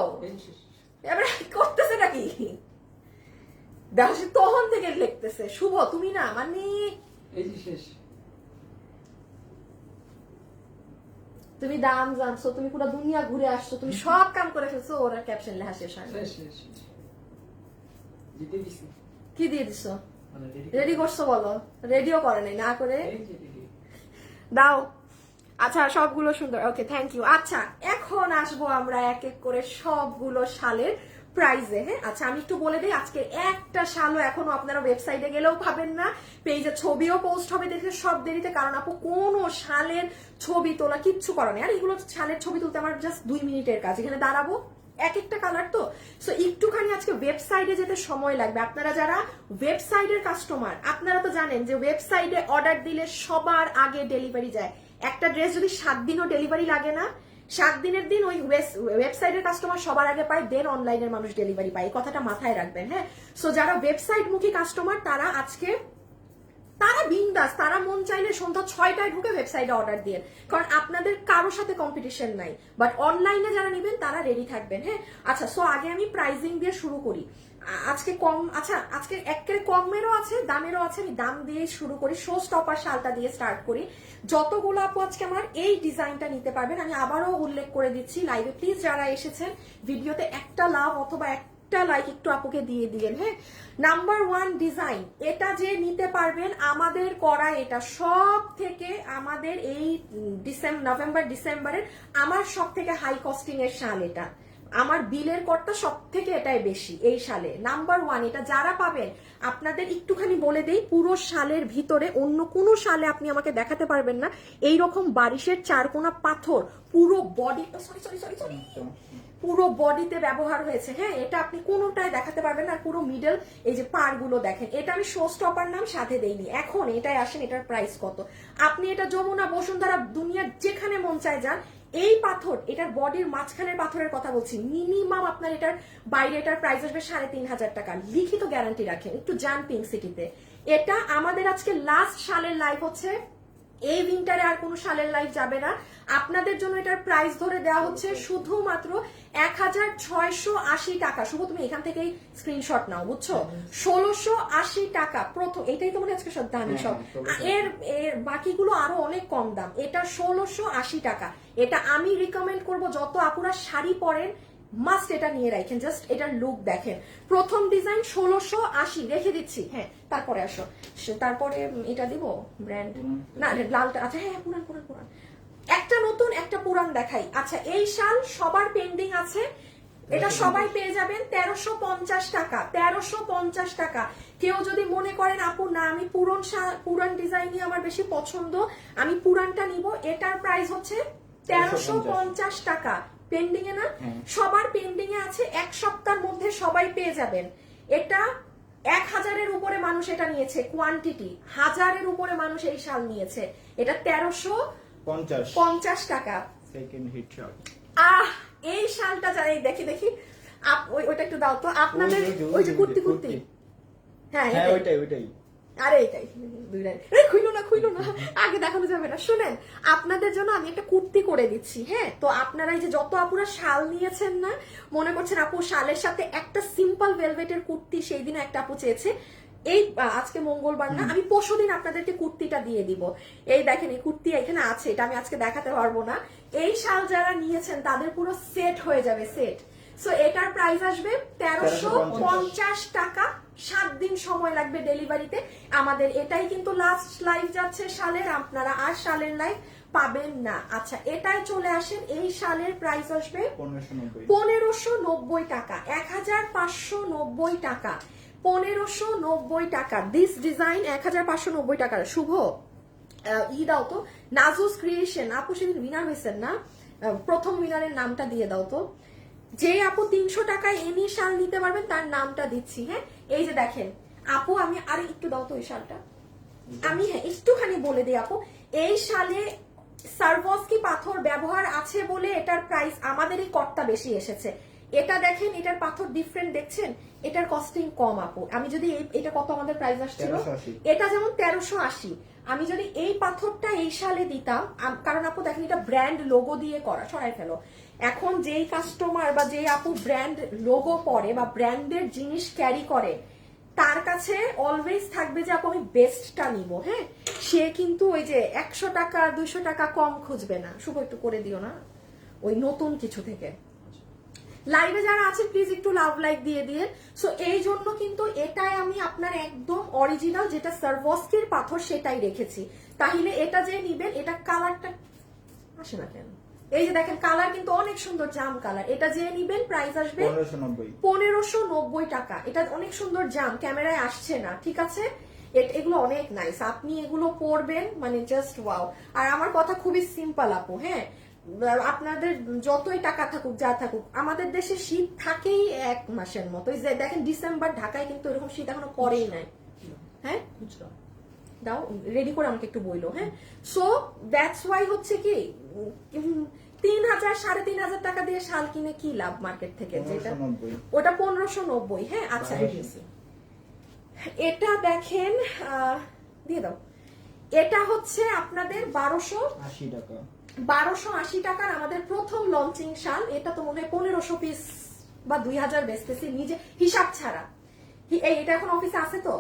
এবার করতেছে নাকি, দেখো সে তখন থেকে লিখতেছে। শুভ তুমি না মানে তুমি দাম জানছো, তুমি পুরো দুনিয়া ঘুরে আসছো, তুমি সব কাম করে ফেলছো, ওরা ক্যাপশন লেখা শেষ হয় না। কি দিয়ে দিছো? রেডি করছো বলো? রেডিও করে নাই, না করে দাও। আচ্ছা সবগুলো সুন্দর, ওকে থ্যাংক ইউ। আচ্ছা এখন আসবো আমরা এক এক করে সবগুলো শালের প্রাইজে। হ্যাঁ আচ্ছা আমি একটু বলে দিই, আজকে একটা শালও এখনো আপনারা ওয়েবসাইটে গেলেও পাবেন না, পেজে ছবিও পোস্ট হবে দেখে সব দেরিতে, কারণ আপু কোনো শালের ছবি তোলা কিচ্ছু করা নেই। আর এগুলো শালের ছবি তুলতে আমার জাস্ট 2 মিনিটের কাজ, এখানে দাঁড়াবো, এক একটা কালার তো। সো একটুখানি আজকে ওয়েবসাইটে যেতে সময় লাগবে। আপনারা যারা ওয়েবসাইটের কাস্টমার, আপনারা তো জানেন যে ওয়েবসাইটে অর্ডার দিলে সবার আগে ডেলিভারি যায়। একটা ড্রেস যদি 7 দিনও ডেলিভারি লাগে না, 7 দিনের দিন ওই ওয়েবসাইটের কাস্টমার সবার আগে পায়, দেন অনলাইনের মানুষ ডেলিভারি পায়। এই কথাটা মাথায় রাখবেন। হ্যাঁ সো যারা ওয়েবসাইট মুখী কাস্টমার, তারা আজকে তারা বিন্দাস, তারা মন চাইলে সন্ধ্যা 6টায় ঢুকে ওয়েবসাইটে অর্ডার দিয়ে, কারণ আপনাদের কারোর সাথে কম্পিটিশন নাই। বাট অনলাইনে যারা নেবেন তারা রেডি থাকবেন। হ্যাঁ আচ্ছা সো আগে আমি প্রাইজিং দিয়ে শুরু করি। আজকে কম, আচ্ছা আজকে একেবারে কমেরও আছে দামেরও আছে, আমি দাম দিয়ে শুরু করি। শো স্টপার শালটা দিয়ে স্টার্ট করি। যতগুলো আপু আজকে আমার এই ডিজাইনটা নিতে পারবেন, আমি আবারও উল্লেখ করে দিচ্ছি লাইভে, প্লিজ যারা এসেছেন ভিডিওতে একটা লাভ অথবা একটা লাইক একটু আপুকে দিয়ে দিবেন। হ্যাঁ নাম্বার 1 ডিজাইন, এটা যে নিতে পারবেন আমাদের করা, এটা সব থেকে আমাদের এই নভেম্বর ডিসেম্বরের আমার সব থেকে হাই কস্টিং এর শাল। এটা আমার বিলের করটা সব থেকে এটাই বেশি এই শালে। নাম্বার 1 এটা যারা পাবেন, আপনাদের একটুখানি বলে দেই, পুরো শালের ভিতরে অন্য কোনো শালে আপনি আমাকে দেখাতে পারবেন না এইরকম বারিশের চারকোনা পাথর পুরো body, sorry sorry sorry sorry, পুরো বডিতে ব্যবহার হয়েছে। হ্যাঁ এটা আপনি কোনোটাই দেখাতে পারবেন না। পুরো মিডল এই যে পার গুলো দেখেন, এটা আমি শো স্টপার নাম সাথে দেইনি। এখন এটাই আসেন, এটার প্রাইস কত? আপনি এটা যমুনা, বসুন্ধরা, দুনিয়ার যেখানে মন চায় যান, এই পাথর, এটার বডির মাঝখানের পাথরের কথা বলছি, মিনিমাম আপনার এটার বাইরে এটার প্রাইস আসবে 3,500 টাকা, লিখিত গ্যারান্টি রাখেন। একটু যান পিঙ্ক সিটিতে। এটা আমাদের আজকে লাস্ট শালের লাইভ হচ্ছে, এই উইন্টারে আর কোনো শালের লাইভ যাবে না। আপনাদের জন্য এটার প্রাইস ধরে দেওয়া হচ্ছে শুধুমাত্র 1,680 টাকা। শুভ তুমি এখান থেকেই স্ক্রিনশট নাও, বুঝছো? 1,680 টাকা প্রথম, এটাই তো মনে আজকে সব দামি সব, এর বাকিগুলো আরো অনেক কম দাম। এটা 1,680 টাকা। এটা আমি রিকমেন্ড করব, যত আপুরা শাড়ি পরেন মাস্ট এটা নিয়ে রাখেন। জাস্ট এটার লুক দেখেন। প্রথম ডিজাইন 1,680 রেখে দিচ্ছি। হ্যাঁ তারপরে আসো, তারপরে এটা দিব ব্র্যান্ড না, লালটা। আচ্ছা হ্যাঁ পুরান পুরান পুরান, একটা নতুন একটা পুরান দেখাই। আচ্ছা এই শাল সবার পেন্ডিং আছে, এটা সবাই পেয়ে যাবেন 1,350 টাকা। 1,350 টাকা। কেউ যদি মনে করেন আপু না আমি পুরান ডিজাইনই আমার বেশি পছন্দ, আমি পুরানটা নিব, এটার প্রাইস হচ্ছে 1,350 টাকা। পেন্ডিং এ না, সবার পেন্ডিং এ আছে, 1 সপ্তাহের মধ্যে সবাই পেয়ে যাবেন। এটা 1000-এর উপরে মানুষ এটা নিয়েছে, কোয়ান্টিটি 1000-এর উপরে মানুষ এই শাল নিয়েছে। এটা 1350 টাকা। সেকেন্ড হিট শাল। এই শালটা যারা দেখি দেখি ওইটা একটু দাও তো আপনাদের, ওই যে কুর্তি। হ্যাঁ ওইটাই। আরে এটাই খুইলো না আগে দেখানো যাবে না। শুনেন, আপনাদের জন্য আমি একটা কুর্তি করে দিচ্ছি। হ্যাঁ, তো আপনারা এই যে যত আপুরা শাল নিয়েছেন না, মনে করছেন আপু শালের সাথে একটা সিম্পল ভেলভেটের কুর্তি, সেই দিন একটা আপু চেয়েছে, এই আজকে মঙ্গলবার না, আমি পরশুদিন আপনাদেরকে কুর্তিটা দিয়ে দিব। এই দেখেন এই কুর্তি এখানে আছে, এটা আমি আজকে দেখাতে পারবো না। এই শাল যারা নিয়েছেন তাদের পুরো সেট হয়ে যাবে, সেট। সো এটার প্রাইস আসবে 1350 টাকা। 7 দিন সময় লাগবে ডেলিভারিতে। আমাদের এটাই কিন্তু লাস্ট লাইভ যাচ্ছে শালের, আপনারা আর শালের লাইভ পাবেন না। আচ্ছা, এটাই চলে আসেন। এই শালের প্রাইস আসবে 1590 টাকা, 1590 টাকা, 1590 টাকা। দিস ডিজাইন 1590 টাকা। শুভ দাও তো, নাজুস ক্রিয়েশন আপু সেদিন উইনার হয়েছেন না, প্রথম উইনারের নামটা দিয়ে দাও তো। যে আপু 300 টাকায় এনি শাল নিতে পারবেন তার নামটা দিচ্ছি। হ্যাঁ, এই যে দেখেন আপু, আমি আরে একটু দাও তো এই শালটা, আমি হ্যাঁ একটুখানি বলে দিই আপু, এই শালে সারভস্কি পাথর ব্যবহার আছে বলে এটার প্রাইস আমাদের এই কটটা বেশি এসেছে। এটা দেখেন, এটার পাথর ডিফারেন্ট দেখছেন, এটার কস্টিং কম আপু। আমি যদি এটা কত আমাদের প্রাইস আসছিল, এটা যেমন 1380, আমি যদি এই পাথরটা এই সালে দিতাম, কারণ আপু দেখেন এটা ব্র্যান্ড লোগো দিয়ে করা, সরাই ফেলো। এখন যেই কাস্টমার বা যেই আপু ব্র্যান্ড লোগো পরে বা ব্র্যান্ডের জিনিস ক্যারি করে, তার কাছে অলওয়েজ থাকবে যে আপু আমি বেস্টটা নিব। হ্যাঁ, সে কিন্তু ওই যে 100 টাকা 200 টাকা কম খুঁজবে না। শুভ একটু করে দিও না ওই নতুন কিছু থেকে। লাইভে যারা আছে প্লিজ একটু লাভ লাইক দিয়ে দিয়ে। সো এই জন্য কিন্তু এটাই আমি আপনার একদম অরিজিনাল যেটা সারভস্কির পাথর সেটাই রেখেছি। তাহলে এটা যে নিবেন, এটা কালারটা আসে না কেন, এই যে দেখেন কালার কিন্তু অনেক সুন্দর জাম কালার। এটা যে নিবেন প্রাইস আসবে 1590 টাকা। এটা অনেক সুন্দর জাম, ক্যামেরায় আসছে না, ঠিক আছে। এগুলো অনেক নাইস, আপনি এগুলো পরবেন মানে জাস্ট ওয়াও। আর আমার কথা খুবই সিম্পল আপু। হ্যাঁ, আপনাদের যতই টাকা থাকুক যা থাকুক, আমাদের দেশে শীত থাকেই 1 মাসের মতো। এই যে দেখেন ডিসেম্বর, ঢাকায় কিন্তু এরকম শীত এখনো পরেই নাই। হ্যাঁ, দাও রেডি করে আমাকে একটু বইলো। হ্যাঁ, সো দ্যাটস ওয়াই হচ্ছে কি 3000 3500 টাকা দিয়ে শাল কিনে কি লাভ মার্কেট থেকে, যেটা ওটা 1590। হ্যাঁ, আচ্ছা এটা দেখেন দিয়ে দাও, এটা হচ্ছে আপনাদের 1280 টাকা। 1280 টাকার আমাদের প্রথম লঞ্চিং শাল। এটা তো মনে হয় 1500 পিস বা 2000 বেচতেছি নিজে হিসাব ছাড়া। এটা এখন অফিসে আছে তো,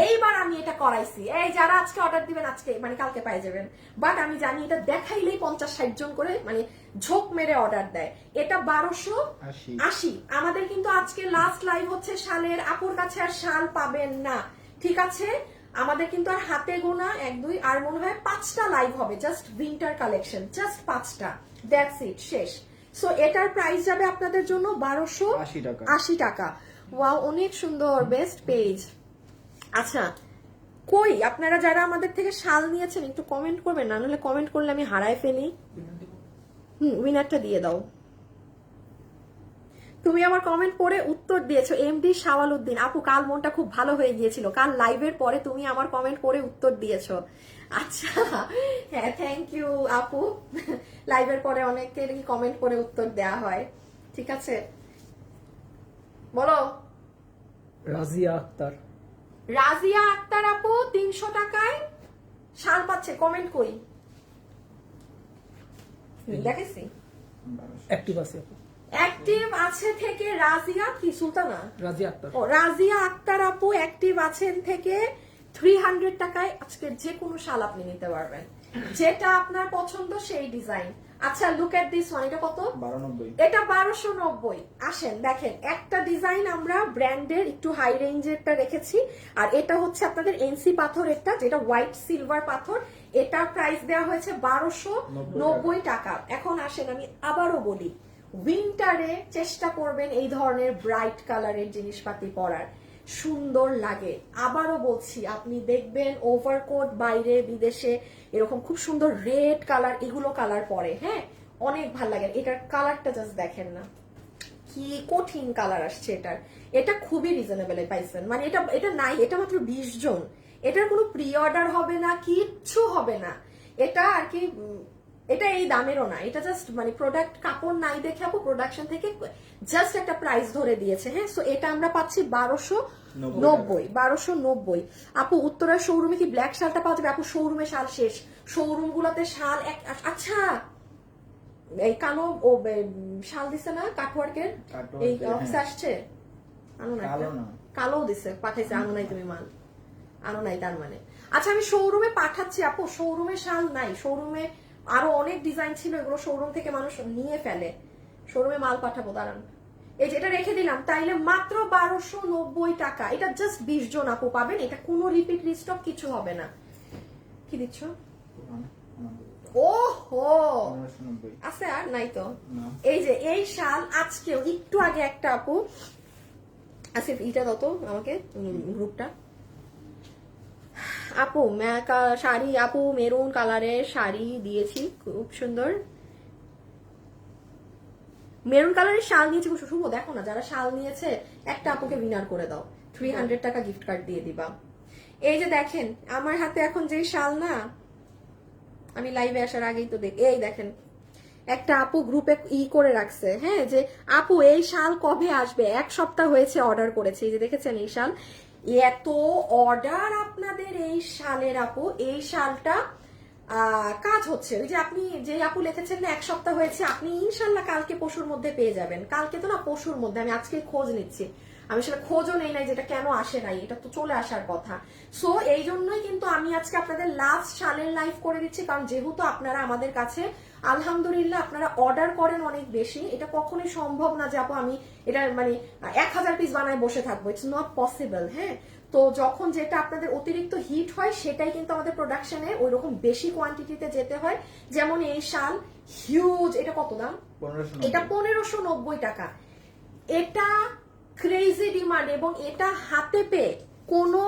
এইবার আমি এটা করাইছি। এই যারা আজকে অর্ডার দিবেন আজকে মানে কালকে পাই যাবেন। বাট আমি জানি এটা দেখাইলেই 50-60 জন করে মানে ঝোঁক মেরে অর্ডার দেয়। এটা 1280। আমাদের কিন্তু আজকে লাস্ট লাইভ হচ্ছে শালের, আপুর কাছে আর শাল পাবেন না, ঠিক আছে। আমাদের কিন্তু আর হাতে গোনা 1 2 আর মনে হয় 5টা লাইভ হবে, জাস্ট উইন্টার কালেকশন, জাস্ট 5টা, দ্যাটস ইট, শেষ। সো এটার প্রাইস যাবে আপনাদের জন্য 1280 টাকা। ওয়াও, অনেক সুন্দর, বেস্ট পেজ। আচ্ছা, কই আপনারা যারা আমাদের থেকে শাল নিয়েছেন একটু কমেন্ট করবেন, না হলে কমেন্ট করলে আমি হারায় ফেলি। উইনারটা দিয়ে দাও। তুমি আমার কমেন্ট পড়ে উত্তর দিয়েছো, এমডি শাওয়াল উদ্দিন আপু। কাল মনটা খুব ভালো হয়ে গিয়েছিল, কাল লাইভের পরে তুমি আমার কমেন্ট পড়ে উত্তর দিয়েছো। আচ্ছা, হ্যাঁ, থ্যাংক ইউ আপু। লাইভের পরে অনেকেরই কমেন্ট করে উত্তর দেয়া হয়, ঠিক আছে। বলো। রাজিয়া আক্তার। রাজিয়া আক্তার আপু 300 টাকায় শাল পাচ্ছে, কমেন্ট করি দেখেছি। অ্যাক্টিভ আছে আপু, অ্যাক্টিভ আছে থেকে রাজিয়া কি সুলতানা, রাজিয়া আক্তার। ও রাজিয়া আক্তার আপু অ্যাক্টিভ আছেন থেকে 300 টাকায় আজকে যে কোনো শাল আপনি নিতে পারবেন, যেটা আপনার পছন্দ সেই ডিজাইন। আচ্ছা, লুক এট দিস ওয়ান, এটা কত? 1290। এটা 1290। আসেন দেখেন, একটা ডিজাইন আমরা ব্র্যান্ডের একটু হাই রেঞ্জেরটা রেখেছি, আর এটা হচ্ছে আপনাদের এনসি পাথর, এটা যেটা হোয়াইট সিলভার পাথর, এটার প্রাইস দেওয়া হয়েছে 1290 টাকা। এখন আসেন আমি আবারও বলি, উইন্টারে চেষ্টা করবেন এই ধরনের ব্রাইট কালারের জিনিসপাতি পরার, সুন্দর লাগে। আবারও বলছি, আপনি দেখবেন ওভারকোট বাইরে বিদেশে এরকম খুব সুন্দর রেড কালার, এগুলো কালার পরে, হ্যাঁ, অনেক ভালো লাগে। এটার কালারটা জাস্ট দেখেন না, কি কঠিন কালার আসছে এটার। এটা খুবই রিজনেবল পাইছেন, মানে এটা নাই, এটা মাত্র 20 জন। এটার কোনো প্রি অর্ডার হবে না, কিচ্ছু হবে না। এটা আর কি এটা এই দামেরও না, এটা জাস্ট মানে প্রোডাক্ট কাপড় নাই দেখে আপু প্রোডাকশন থেকে জাস্ট একটা প্রাইস ধরে দিয়েছে। হ্যাঁ, সো এটা আমরা পাচ্ছি 1290। আপু উত্তরার শোরুমে কি ব্ল্যাক শালটা পাওয়া যাবে? আপু শোরুমে শাল শেষ, শোরুম গুলাতে শাল আচ্ছা এই কালো শাল দিছে না কাটওয়ার্কের, এই অফিসে আসছে, আনো না কালো দিছে পাঠাইছে, আনো নাই তুমি মাল, আনো নাই তার মানে। আচ্ছা আমি শোরুমে পাঠাচ্ছি আপু, শোরুমে শাল নাই, শোরুমে আরো অনেক ডিজাইন ছিল, এগুলো শোরুম থেকে মানুষ নিয়ে ফেলে, শোরুমে মাল পাঠাবো দাঁড়ান। এই যে এটা রেখে দিলাম, তাইলে মাত্র 1290 টাকা। এটা জাস্ট 20 জন আপু পাবেন, এটা কোনো রিপিট রিস্টক কিছু হবে না। কি দিচ্ছ? ওহো আছে আর নাই তো। এই যে এই শাল আজকেও একটু আগে একটা আপু আসিফ এটা দাও তো আমাকে গ্রুপটা। আপু শাড়ি, আপু মেরুন কালারের শাড়ি দিয়েছি, খুব সুন্দর মেরুন কালারের শাল নিয়েছি। শুভ দেখো না, যারা শাল নিয়েছে একটা আপুকে উইনার করে দাও, 300 টাকা গিফট কার্ড দিয়ে দিবা। এই যে দেখেন আমার হাতে এখন যে শাল না, আমি লাইভে আসার আগেই তো এই দেখেন একটা আপু গ্রুপে করে রাখছে, হ্যাঁ, যে আপু এই শাল কবে আসবে, 1 সপ্তাহ হয়েছে অর্ডার করেছে। এই যে দেখেছেন এই শাল, এত অর্ডার আপনাদের এই শালের আপু, এই শালটা কাজ হচ্ছে। ওই যে আপনি যে আপু লিখেছেন না 1 সপ্তাহ হয়েছে, আপনি ইনশাল্লাহ কালকে পরশুর মধ্যে পেয়ে যাবেন। কালকে তো না, পরশুর মধ্যে, আমি আজকে খোঁজ নিচ্ছি, আমি সেটা খোঁজও নেই নাই যেটা কেন আসে নাই, এটা তো চলে আসার কথা। সো এই জন্যই কিন্তু আমি আজকে আপনাদের লাস্ট শালের লাইভ করে দিচ্ছি, কারণ যেহেতু আপনারা আমাদের কাছে আলহামদুলিল্লাহ আপনারা অর্ডার করেন অনেক বেশি, এটা কখনোই সম্ভব না যে আপু আমি এটা মানে 1000 পিস বানায় বসে থাকবো, ইটস নট পসিবল। হ্যাঁ, তো যখন যেটা আপনাদের অতিরিক্ত হিট হয় সেটাই কিন্তু আমাদের প্রোডাকশনে ওই রকম বেশি কোয়ান্টিটিতে যেতে হয়। যেমন এই শাল হিউজ, এটা কত দাম? এটা 1590 টাকা। এটা ক্রেজি ডিমান্ড, এবং এটা হাতে পেয়ে কোনো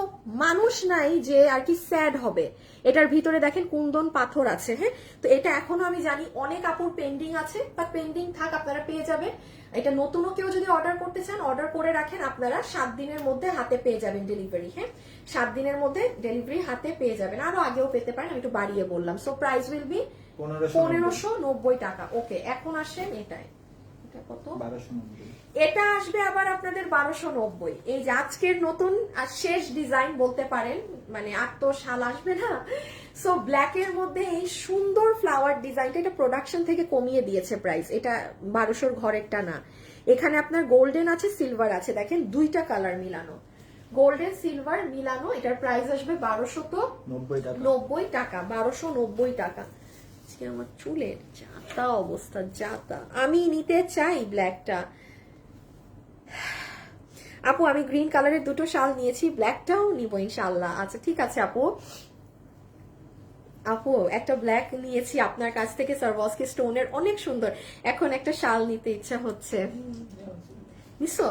মানুষ নাই যে আর কি স্যাড হবে। এটার ভিতরে দেখেন কুন্দন পাথর আছে। হ্যাঁ, তো এটা এখনো আমি জানি অনেক আপুর পেন্ডিং আছে, বাট পেন্ডিং থাক, আপনারা পেয়ে যাবেন। এটা নতুনও কেউ যদি অর্ডার করতে চান অর্ডার করে রাখেন, আপনারা 7 দিনের মধ্যে হাতে পেয়ে যাবেন ডেলিভারি। হ্যাঁ, 7 দিনের মধ্যে ডেলিভারি হাতে পেয়ে যাবেন, আরো আগেও পেতে পারেন, আমি একটু বাড়িয়ে বললাম। সো প্রাইস উইল বি 1590 টাকা। ওকে, এখন আসেন এটাই, এটা কত? 1290। এটা আসবে আবার আপনাদের 1290। এই যে আজকের নতুন আর শেষ ডিজাইন বলতে পারেন, মানে আর তো শাল আসবে না। সো ব্ল্যাক এর মধ্যে এই সুন্দর ফ্লাওয়ার ডিজাইনটা, এটা প্রোডাকশন থেকে কমিয়ে দিয়েছে প্রাইস, এটা 1200 ঘরেরটা না। এখানে আপনার গোল্ডেন আছে, সিলভার আছে, দেখেন দুইটা কালার মিলানো, গোল্ডেন সিলভার মিলানো। এটার প্রাইস আসবে 1290 টাকা। 1290 টাকা। আমার চুলের যাতা অবস্থা, যাতা। আমি নিতে চাই ব্ল্যাকটা। আপু আমি গ্রিন কালারের 2টো শাল নিয়েছি, ব্ল্যাকটাও নিব ইনশাআল্লাহ। আচ্ছা ঠিক আছে আপু, আপু একটা ব্ল্যাক নিয়েছি আপনার কাছ থেকে, সারওয়াসকি স্টোনের, অনেক সুন্দর। এখন একটা শাল নিতে ইচ্ছা হচ্ছে, নিছো?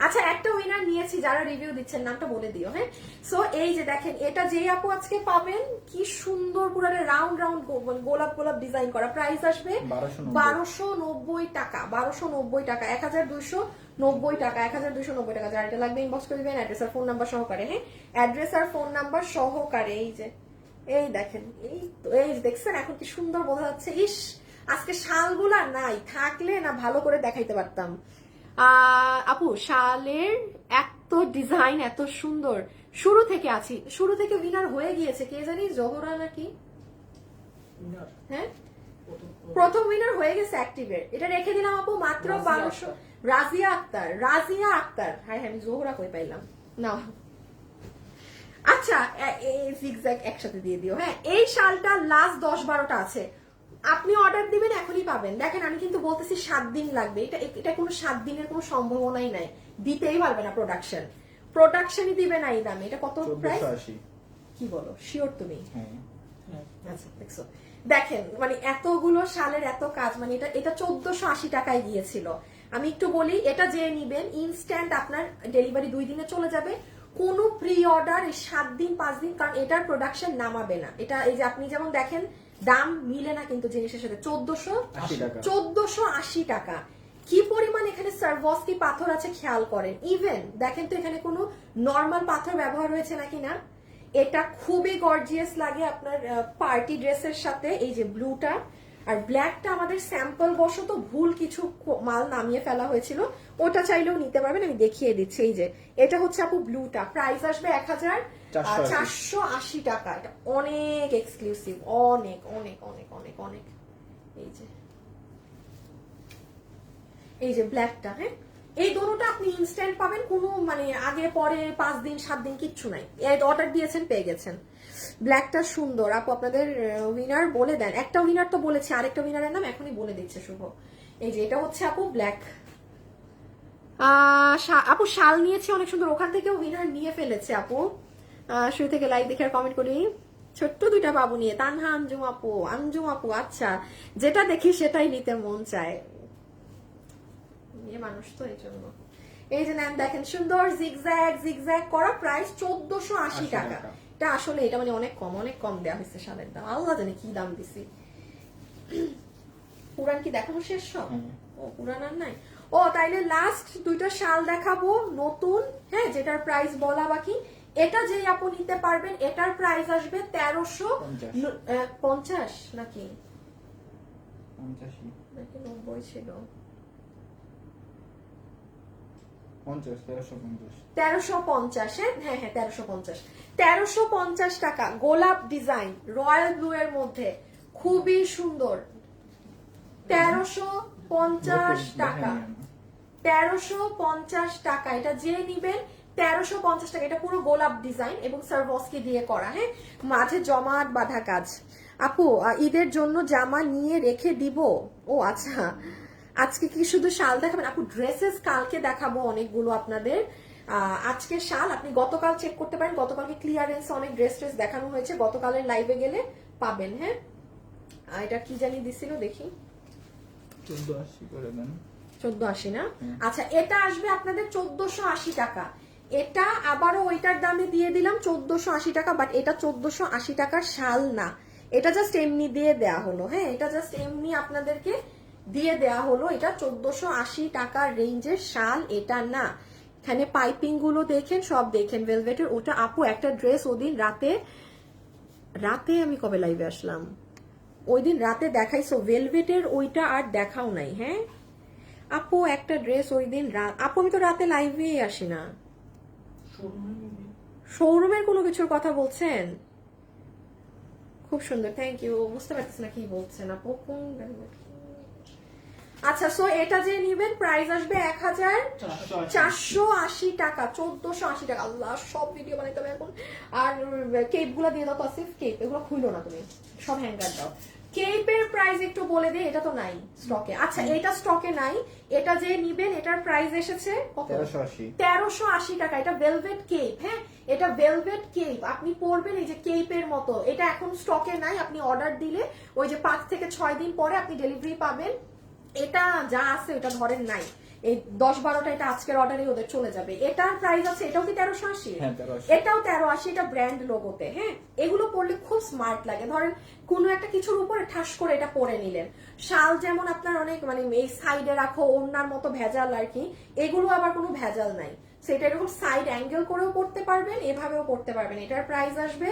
আচ্ছা একটা উইনার নিয়েছি, যারা রিভিউ দিচ্ছেন নামটা বলে দিও। হ্যাঁ, সো এই যে দেখেন এটা যে আপু আজকে পাবেন, কি সুন্দর পুরো রাউন্ড রাউন্ড গোলাপ গোলাপ ডিজাইন করা। প্রাইস আসবে 1290 টাকা। 1290 টাকা, 1290 টাকা, 1290 টাকা। যার এটা লাগবে ইনবক্স করে দিবেন অ্যাড্রেস আর ফোন নাম্বার সহকারে। হ্যাঁ, অ্যাড্রেস আর ফোন নাম্বার সহকারে। এই যে এই দেখেন, এই তো এই দেখছেন এখন কি সুন্দর বোঝা যাচ্ছে। ইস আজকে শালগুলা নাই, থাকলে না ভালো করে দেখাইতে পারতাম। আপু শালের এত ডিজাইন এত সুন্দর, শুরু থেকে আছি, শুরু থেকে উইনার হয়ে গিয়েছে কে জানি, জোহরা নাকি? হ্যাঁ, প্রথম উইনার হয়ে গেছে অ্যাক্টিভের। এটা রেখে দিলাম আপু মাত্র 1200। রাজিয়া আক্তার, রাজিয়া আক্তার। হ্যাঁ আমি জোহরা কই পাইলাম না। আচ্ছা জিগজ্যাগ একসাথে দিয়ে দিও। হ্যাঁ, এই শালটা লাস্ট 10-12টা আছে, আপনি অর্ডার দিবেন এখনই পাবেন। দেখেন আমি কিন্তু বলতেছি 7 দিন লাগবে, এটা কোনো 7 দিনের কোনো সম্ভাবনাই নাই, দিতেই পারবে না। প্রোডাকশনই দিবে না এই দামে। এটা কত প্রাইস? 1480। কি বলো, শিওর তুমি? হ্যাঁ আচ্ছা দেখছো, দেখেন মানে এতগুলো শালের এত কাজ, মানে এটা 1480 টাকায় গিয়েছিল। আমি একটু বলি, এটা যে নিবেন ইনস্ট্যান্ট আপনার ডেলিভারি 2 দিনে চলে যাবে, কোনো প্রি অর্ডার 7 দিন 5 দিন, কারণ এটার প্রোডাকশন নামাবে না। এটা এই যে আপনি যেমন দেখেন দাম মিলে না কিন্তু জিনিসের সাথে। 1480 টাকা। কি পরিমাণ এখানে সারভস্কি পাথর আছে খেয়াল করেন। ইভেন দেখেন তো এখানে কোনো নর্মাল পাথর ব্যবহার হয়েছে নাকি না। এটা খুবই গর্জিয়াস লাগে আপনার পার্টি ড্রেসের সাথে। এই যে ব্লুটা আর ব্ল্যাকটা আমাদের স্যাম্পল বশত ভুল কিছু মাল নামিয়ে ফেলা হয়েছিল, ওটা চাইলেও নিতে পারবেন, আমি দেখিয়ে দিচ্ছি। এই যে এটা হচ্ছে আপু ব্লুটা, প্রাইস আসবে 1480 টাকা। এটা অনেক এক্সক্লুসিভ, অনেক অনেক অনেক অনেক অনেক। এই যে ব্ল্যাকটা, হ্যাঁ এই দোনোটা আপনি ইনস্ট্যান্ট পাবেন, কোনো মানে আগে পরে 5 দিন 7 দিন কিচ্ছু নাই, অর্ডার দিয়েছেন পেয়ে গেছেন। ব্ল্যাকটা সুন্দর আপু, আপনাদের উইনার বলে দেন। একটা উইনার তো বলেছে, আরেকটা উইনারের নাম এখনই বলে দিচ্ছে শুভ। এই যে এটা হচ্ছে আপু ব্ল্যাক। আপু শাল নিয়েছে অনেক সুন্দর, ওখান থেকেও উইনার নিয়ে ফেলেছে আপু। শুরু থেকে লাইভ দেখে আর কমেন্ট করি। ছোট্ট দুইটা বাবু নিয়ে তানহা আঞ্জুম আপু, আঞ্জুম আপু আচ্ছা, যেটা দেখি সেটাই নিতে মন চায়, মেয়ে মানুষ তো এই জন্য। এই যে নেন দেখেন সুন্দর জিগজ্যাগ জিগজ্যাগ করা, প্রাইস 1480 টাকা। এটা আসলে এটা মানে অনেক কম দেওয়া হয়েছে শালের দাম, আল্লাহ জানে কি দাম দিছি। পুরান কি দেখানো শেষ সব? ও পুরান আর নাই। ও তাইলে লাস্ট দুইটা শাল দেখাবো নতুন, হ্যাঁ যেটার প্রাইস বলা বাকি। এটা যেই আপু নিতে পারবেন এটার প্রাইস আসবে 1350 নাকি 90 ছিল, 1350। হ্যাঁ 1350 টাকা। গোলাপ ডিজাইন রয়্যাল ব্লু এর মধ্যে খুবই সুন্দর, 1350 টাকা। 1350 টাকা, এটা যে নিবেন 1350 টাকা। এটা পুরো গোলাপ ডিজাইন এবং সারভস্কি দিয়ে করা, হ্যাঁ মাঝে জমাট বাঁধা কাজ। আপু ঈদের জন্য জামা নিয়ে রেখে দিব। ও আচ্ছা, আজকে কি শুধু শাল দেখাবেন আপু? ড্রেসেস কালকে দেখাবো অনেকগুলো আপনাদের। আজকে শাল আপনি গতকাল চেক করতে পারেন, গতকালকে ক্লিয়ারেন্স অনেক ড্রেস দেখানো হয়েছে, গতকালের লাইভে গেলে পাবেন। হ্যাঁ এটা কি জানি দিছিল দেখি, 1480 করে দেন। 1480 না? আচ্ছা এটা আসবে আপনাদের 1480 টাকা। এটা আবারও ওইটার দামে দিয়ে দিলাম 1480 টাকা, বাট এটা 1480 টাকার শাল না, এটা জাস্ট এমনি দিয়ে দেয়া হলো। হ্যাঁ এটা জাস্ট এমনি আপনাদেরকে দিয়ে দেয়া হলো, এটা 1480 টাকার রেঞ্জের শাল এটা না। এখানে পাইপিং গুলো দেখেন, সব দেখেন ভেলভেটের। ওটা আপু একটা ড্রেস ওদিন রাতে আমি কবে লাইভে আসলাম, ওই দিন রাতে দেখাইছো ভেলভেটের, ওইটা আর দেখাও নাই। হ্যাঁ আপু একটা ড্রেস ওই দিন আপু আমি তো রাতে লাইভে আসি না। শোরুমের কোনো কিছুর কথা বলছেন? খুব সুন্দর, থ্যাংক ইউ। বুঝতে পারতেছি না কি বলছেন আপু। আচ্ছা সো এটা যে নিবেন প্রাইস আসবে 1480 টাকা, 1480 টাকা। আল্লাহ সব ভিডিও বানাইতে হবে এখন। আর কেপ গুলা দিয়ে দাও তো আসিফ, কেপ এগুলো খুইলো না তুমি, সব হ্যাঙ্গার দাও। কেপের প্রাইস একটু বলে দে, এটা তো নাই স্টকে। আচ্ছা এটা স্টকে নাই, এটা যে নিবেন এটার প্রাইস এসেছে কত? 1380 টাকা। এটা ভেলভেট কেপ, হ্যাঁ এটা ভেলভেট কেপ আপনি পরবেন এই যে কেপের মতো। এটা এখন স্টকে নাই, আপনি অর্ডার দিলে ওই যে 5 থেকে 6 দিন পরে আপনি ডেলিভারি পাবেন। এটা যা আছে ওটা ধরেন নাই, এই 10-12টা এটা আজকের অর্ডারে ওদের চলে যাবে। এটার প্রাইস আছে, এটাও কি 1380? এটাও 1380, এটা ব্র্যান্ড লোগোতে। হ্যাঁ এগুলো পরলে খুব স্মার্ট লাগে, ধরেন কোনো একটা কিছুর উপরে ঠাস করে এটা পরে নিলেন। শাল যেমন আপনার অনেক মানে এই সাইডে রাখো ওড়নার মতো ভেজাল আর কি, এগুলো আবার কোনো ভেজাল নাই, সেটা এরকম সাইড অ্যাঙ্গেল করেও করতে পারবেন, এভাবেও করতে পারবেন। এটার প্রাইস আসবে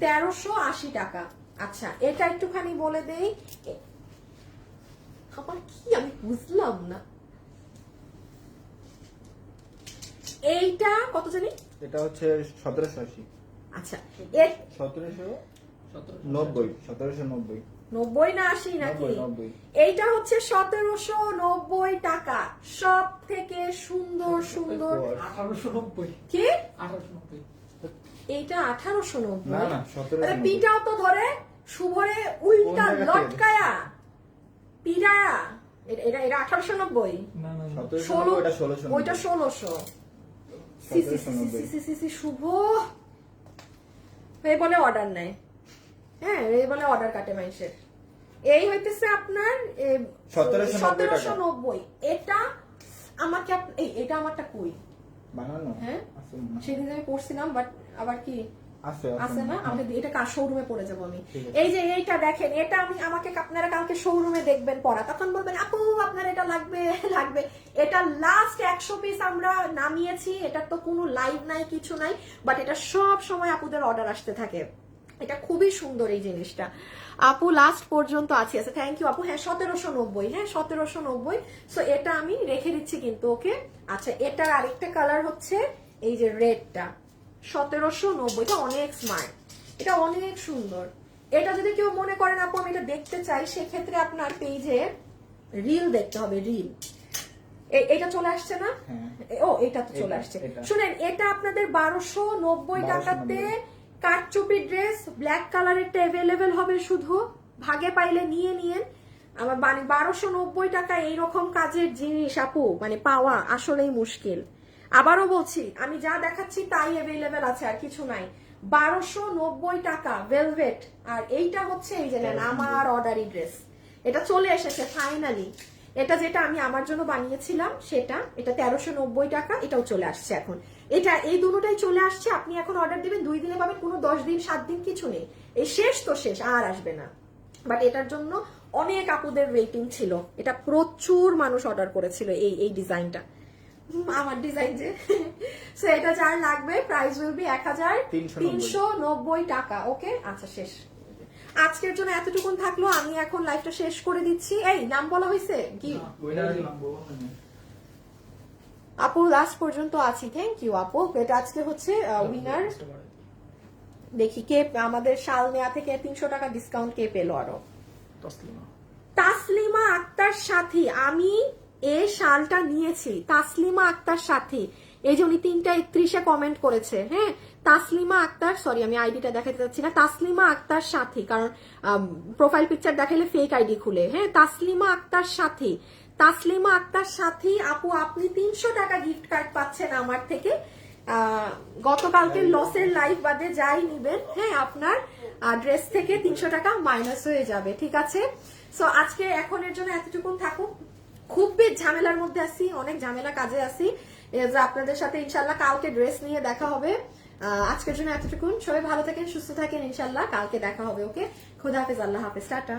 1380 টাকা। আচ্ছা এটা একটুখানি বলে দেই, আমার কি আমি বুঝলাম না, এইটা কত জানি? এটা হচ্ছে 1780। আচ্ছা 1790 90 না 80 নাকি? এইটা হচ্ছে 1790 টাকা। সব থেকে সুন্দর সুন্দর 1890 কি? 1890 এইটা 1890 না না 1790। পিটাও তো ধরে শুভরে উল্টা লটকায়া পিড়ায়া, এটা 1890 না না 1790 ওটা 1690 ওইটা 1600। শুভ এই বলে অর্ডার নেয়, হ্যাঁ এই বলে অর্ডার কাটে মানুষের। এই হইতেছে আপনার 1790। এটা আমাকে এটা আমারটা কই বানানো? হ্যাঁ আসলে সেদিন আমি পড়ছিলাম, বাট আবার কি আছে না? আমাকে এটা কার শোরুমে পরে যাবো আমি। ঠিক আছে। এই যে এইটা দেখেন, এটা আমাকে আপনারা কালকে শোরুমে দেখবেন পরা, তখন বলবেন আপু আপনার এটা লাগবে লাগবে। এটা লাস্ট 100 পিস আমরা নামিয়েছি, এটা তো কোনো লাইভ নাই কিছু নাই, বাট এটা সব সময় আপুদের অর্ডার আসতে থাকে। এটা খুবই সুন্দর এই জিনিসটা। আপু লাস্ট পর্যন্ত আছে। থ্যাংক ইউ আপু। হ্যাঁ 1790, হ্যাঁ 1790। সো এটা আমি রেখে দিচ্ছি কিন্তু, ওকে। আচ্ছা, এটার আরেকটা কালার হচ্ছে এই যে রেডটা, 1790। এটা অনেক স্মার্ট, এটা অনেক সুন্দর। এটা যদি কেউ মনে করেন আপু আমি এটা দেখতে চাই, সেক্ষেত্রে আপনার পেজে রিল দেখতে হবে, রিল। এটা চলে আসছে না? হ্যাঁ। ও এটা তো চলে আসছে। এটা। শুনেন, এটা আপনাদের 1290 টাকাতে কাটচুপি ড্রেস, ব্ল্যাক কালারেরটা অ্যাভেলেবেল হবে, শুধু ভাগে পাইলে নিয়ে নিয়েন। আমার 1290 টাকা এইরকম কাজের জিনিস আপু মানে পাওয়া আসলেই মুশকিল। আবারও বলছি, আমি যা দেখাচ্ছি তাই অ্যাভেলেবেল আছে, আর কিছু নাই। 1290 টাকা ভেলভেট। আর এইটা হচ্ছে এই যে নেন আমার অর্ডারি ড্রেস, এটা চলে এসেছে ফাইনালি। এটা যেটা আমি আমার জন্য বানিয়েছিলাম সেটা, এটা 1390 টাকা, এটাও চলে আসছে এখন। এটা এই দুটোটাই চলে আসছে। আপনি এখন অর্ডার দিবেন 2 দিনে পাবেন, কোনো 10 দিন 7 দিন কিছু নেই। এই শেষ তো শেষ, আর আসবে না। বাট এটার জন্য অনেক আপুদের ওয়েটিং ছিল, এটা প্রচুর মানুষ অর্ডার করেছিল এই ডিজাইনটা। আমার ডিজাইন যে সো এটা যার লাগবে প্রাইস উইল বি 1390 টাকা, ওকে। আচ্ছা শেষ, আজকের জন্য এতটুকুন থাকলো। আমি এখন লাইভটা শেষ করে দিচ্ছি। এই নাম বলা হয়েছে কি আপু? লাস্ট পর্যন্ত আছি, থ্যাংক ইউ আপু। এটা আজকে হচ্ছে উইনার। দেখি কে আমাদের শাল নেয়া থেকে 300 টাকা ডিসকাউন্ট কে পেলো আরো। তাসলিমা আক্তার সাথী, আমি এই শালটা নিয়েছি তাসলিমা আক্তার সাথী। এই যে উনি 3:31 কমেন্ট করেছে, হ্যাঁ তাসলিমা আক্তার, সরি আমি আইডিটা দেখাতে যাচ্ছি না, তাসলিমা আক্তার সাথী, কারণ প্রোফাইল পিকচার দেখাইলে ফেক আইডি খুলে। হ্যাঁ তাসলিমা আক্তার সাথী, তাসলিমা আক্তার সাথী আপু, আপনি 300 টাকা গিফট কার্ড পাচ্ছেন আমার থেকে। গতকালকে লসের লাইভ বাদে যাই নিবেন, হ্যাঁ আপনার ড্রেস থেকে 300 টাকা মাইনাস হয়ে যাবে, ঠিক আছে। সো আজকে এখনের জন্য এতটুকুন থাকুক। খুব ঝামেলার মধ্যে আছি, অনেক ঝামেলা কাজে আছি। আপনাদের সাথে ইনশাল্লাহ কালকে ড্রেস নিয়ে দেখা হবে। আজকের জন্য এতটুকুন, সবাই ভালো থাকেন, সুস্থ থাকেন, ইনশাল্লাহ কালকে দেখা হবে, ওকে। খুদা হাফেজ, আল্লাহ হাফেজ, টাটা।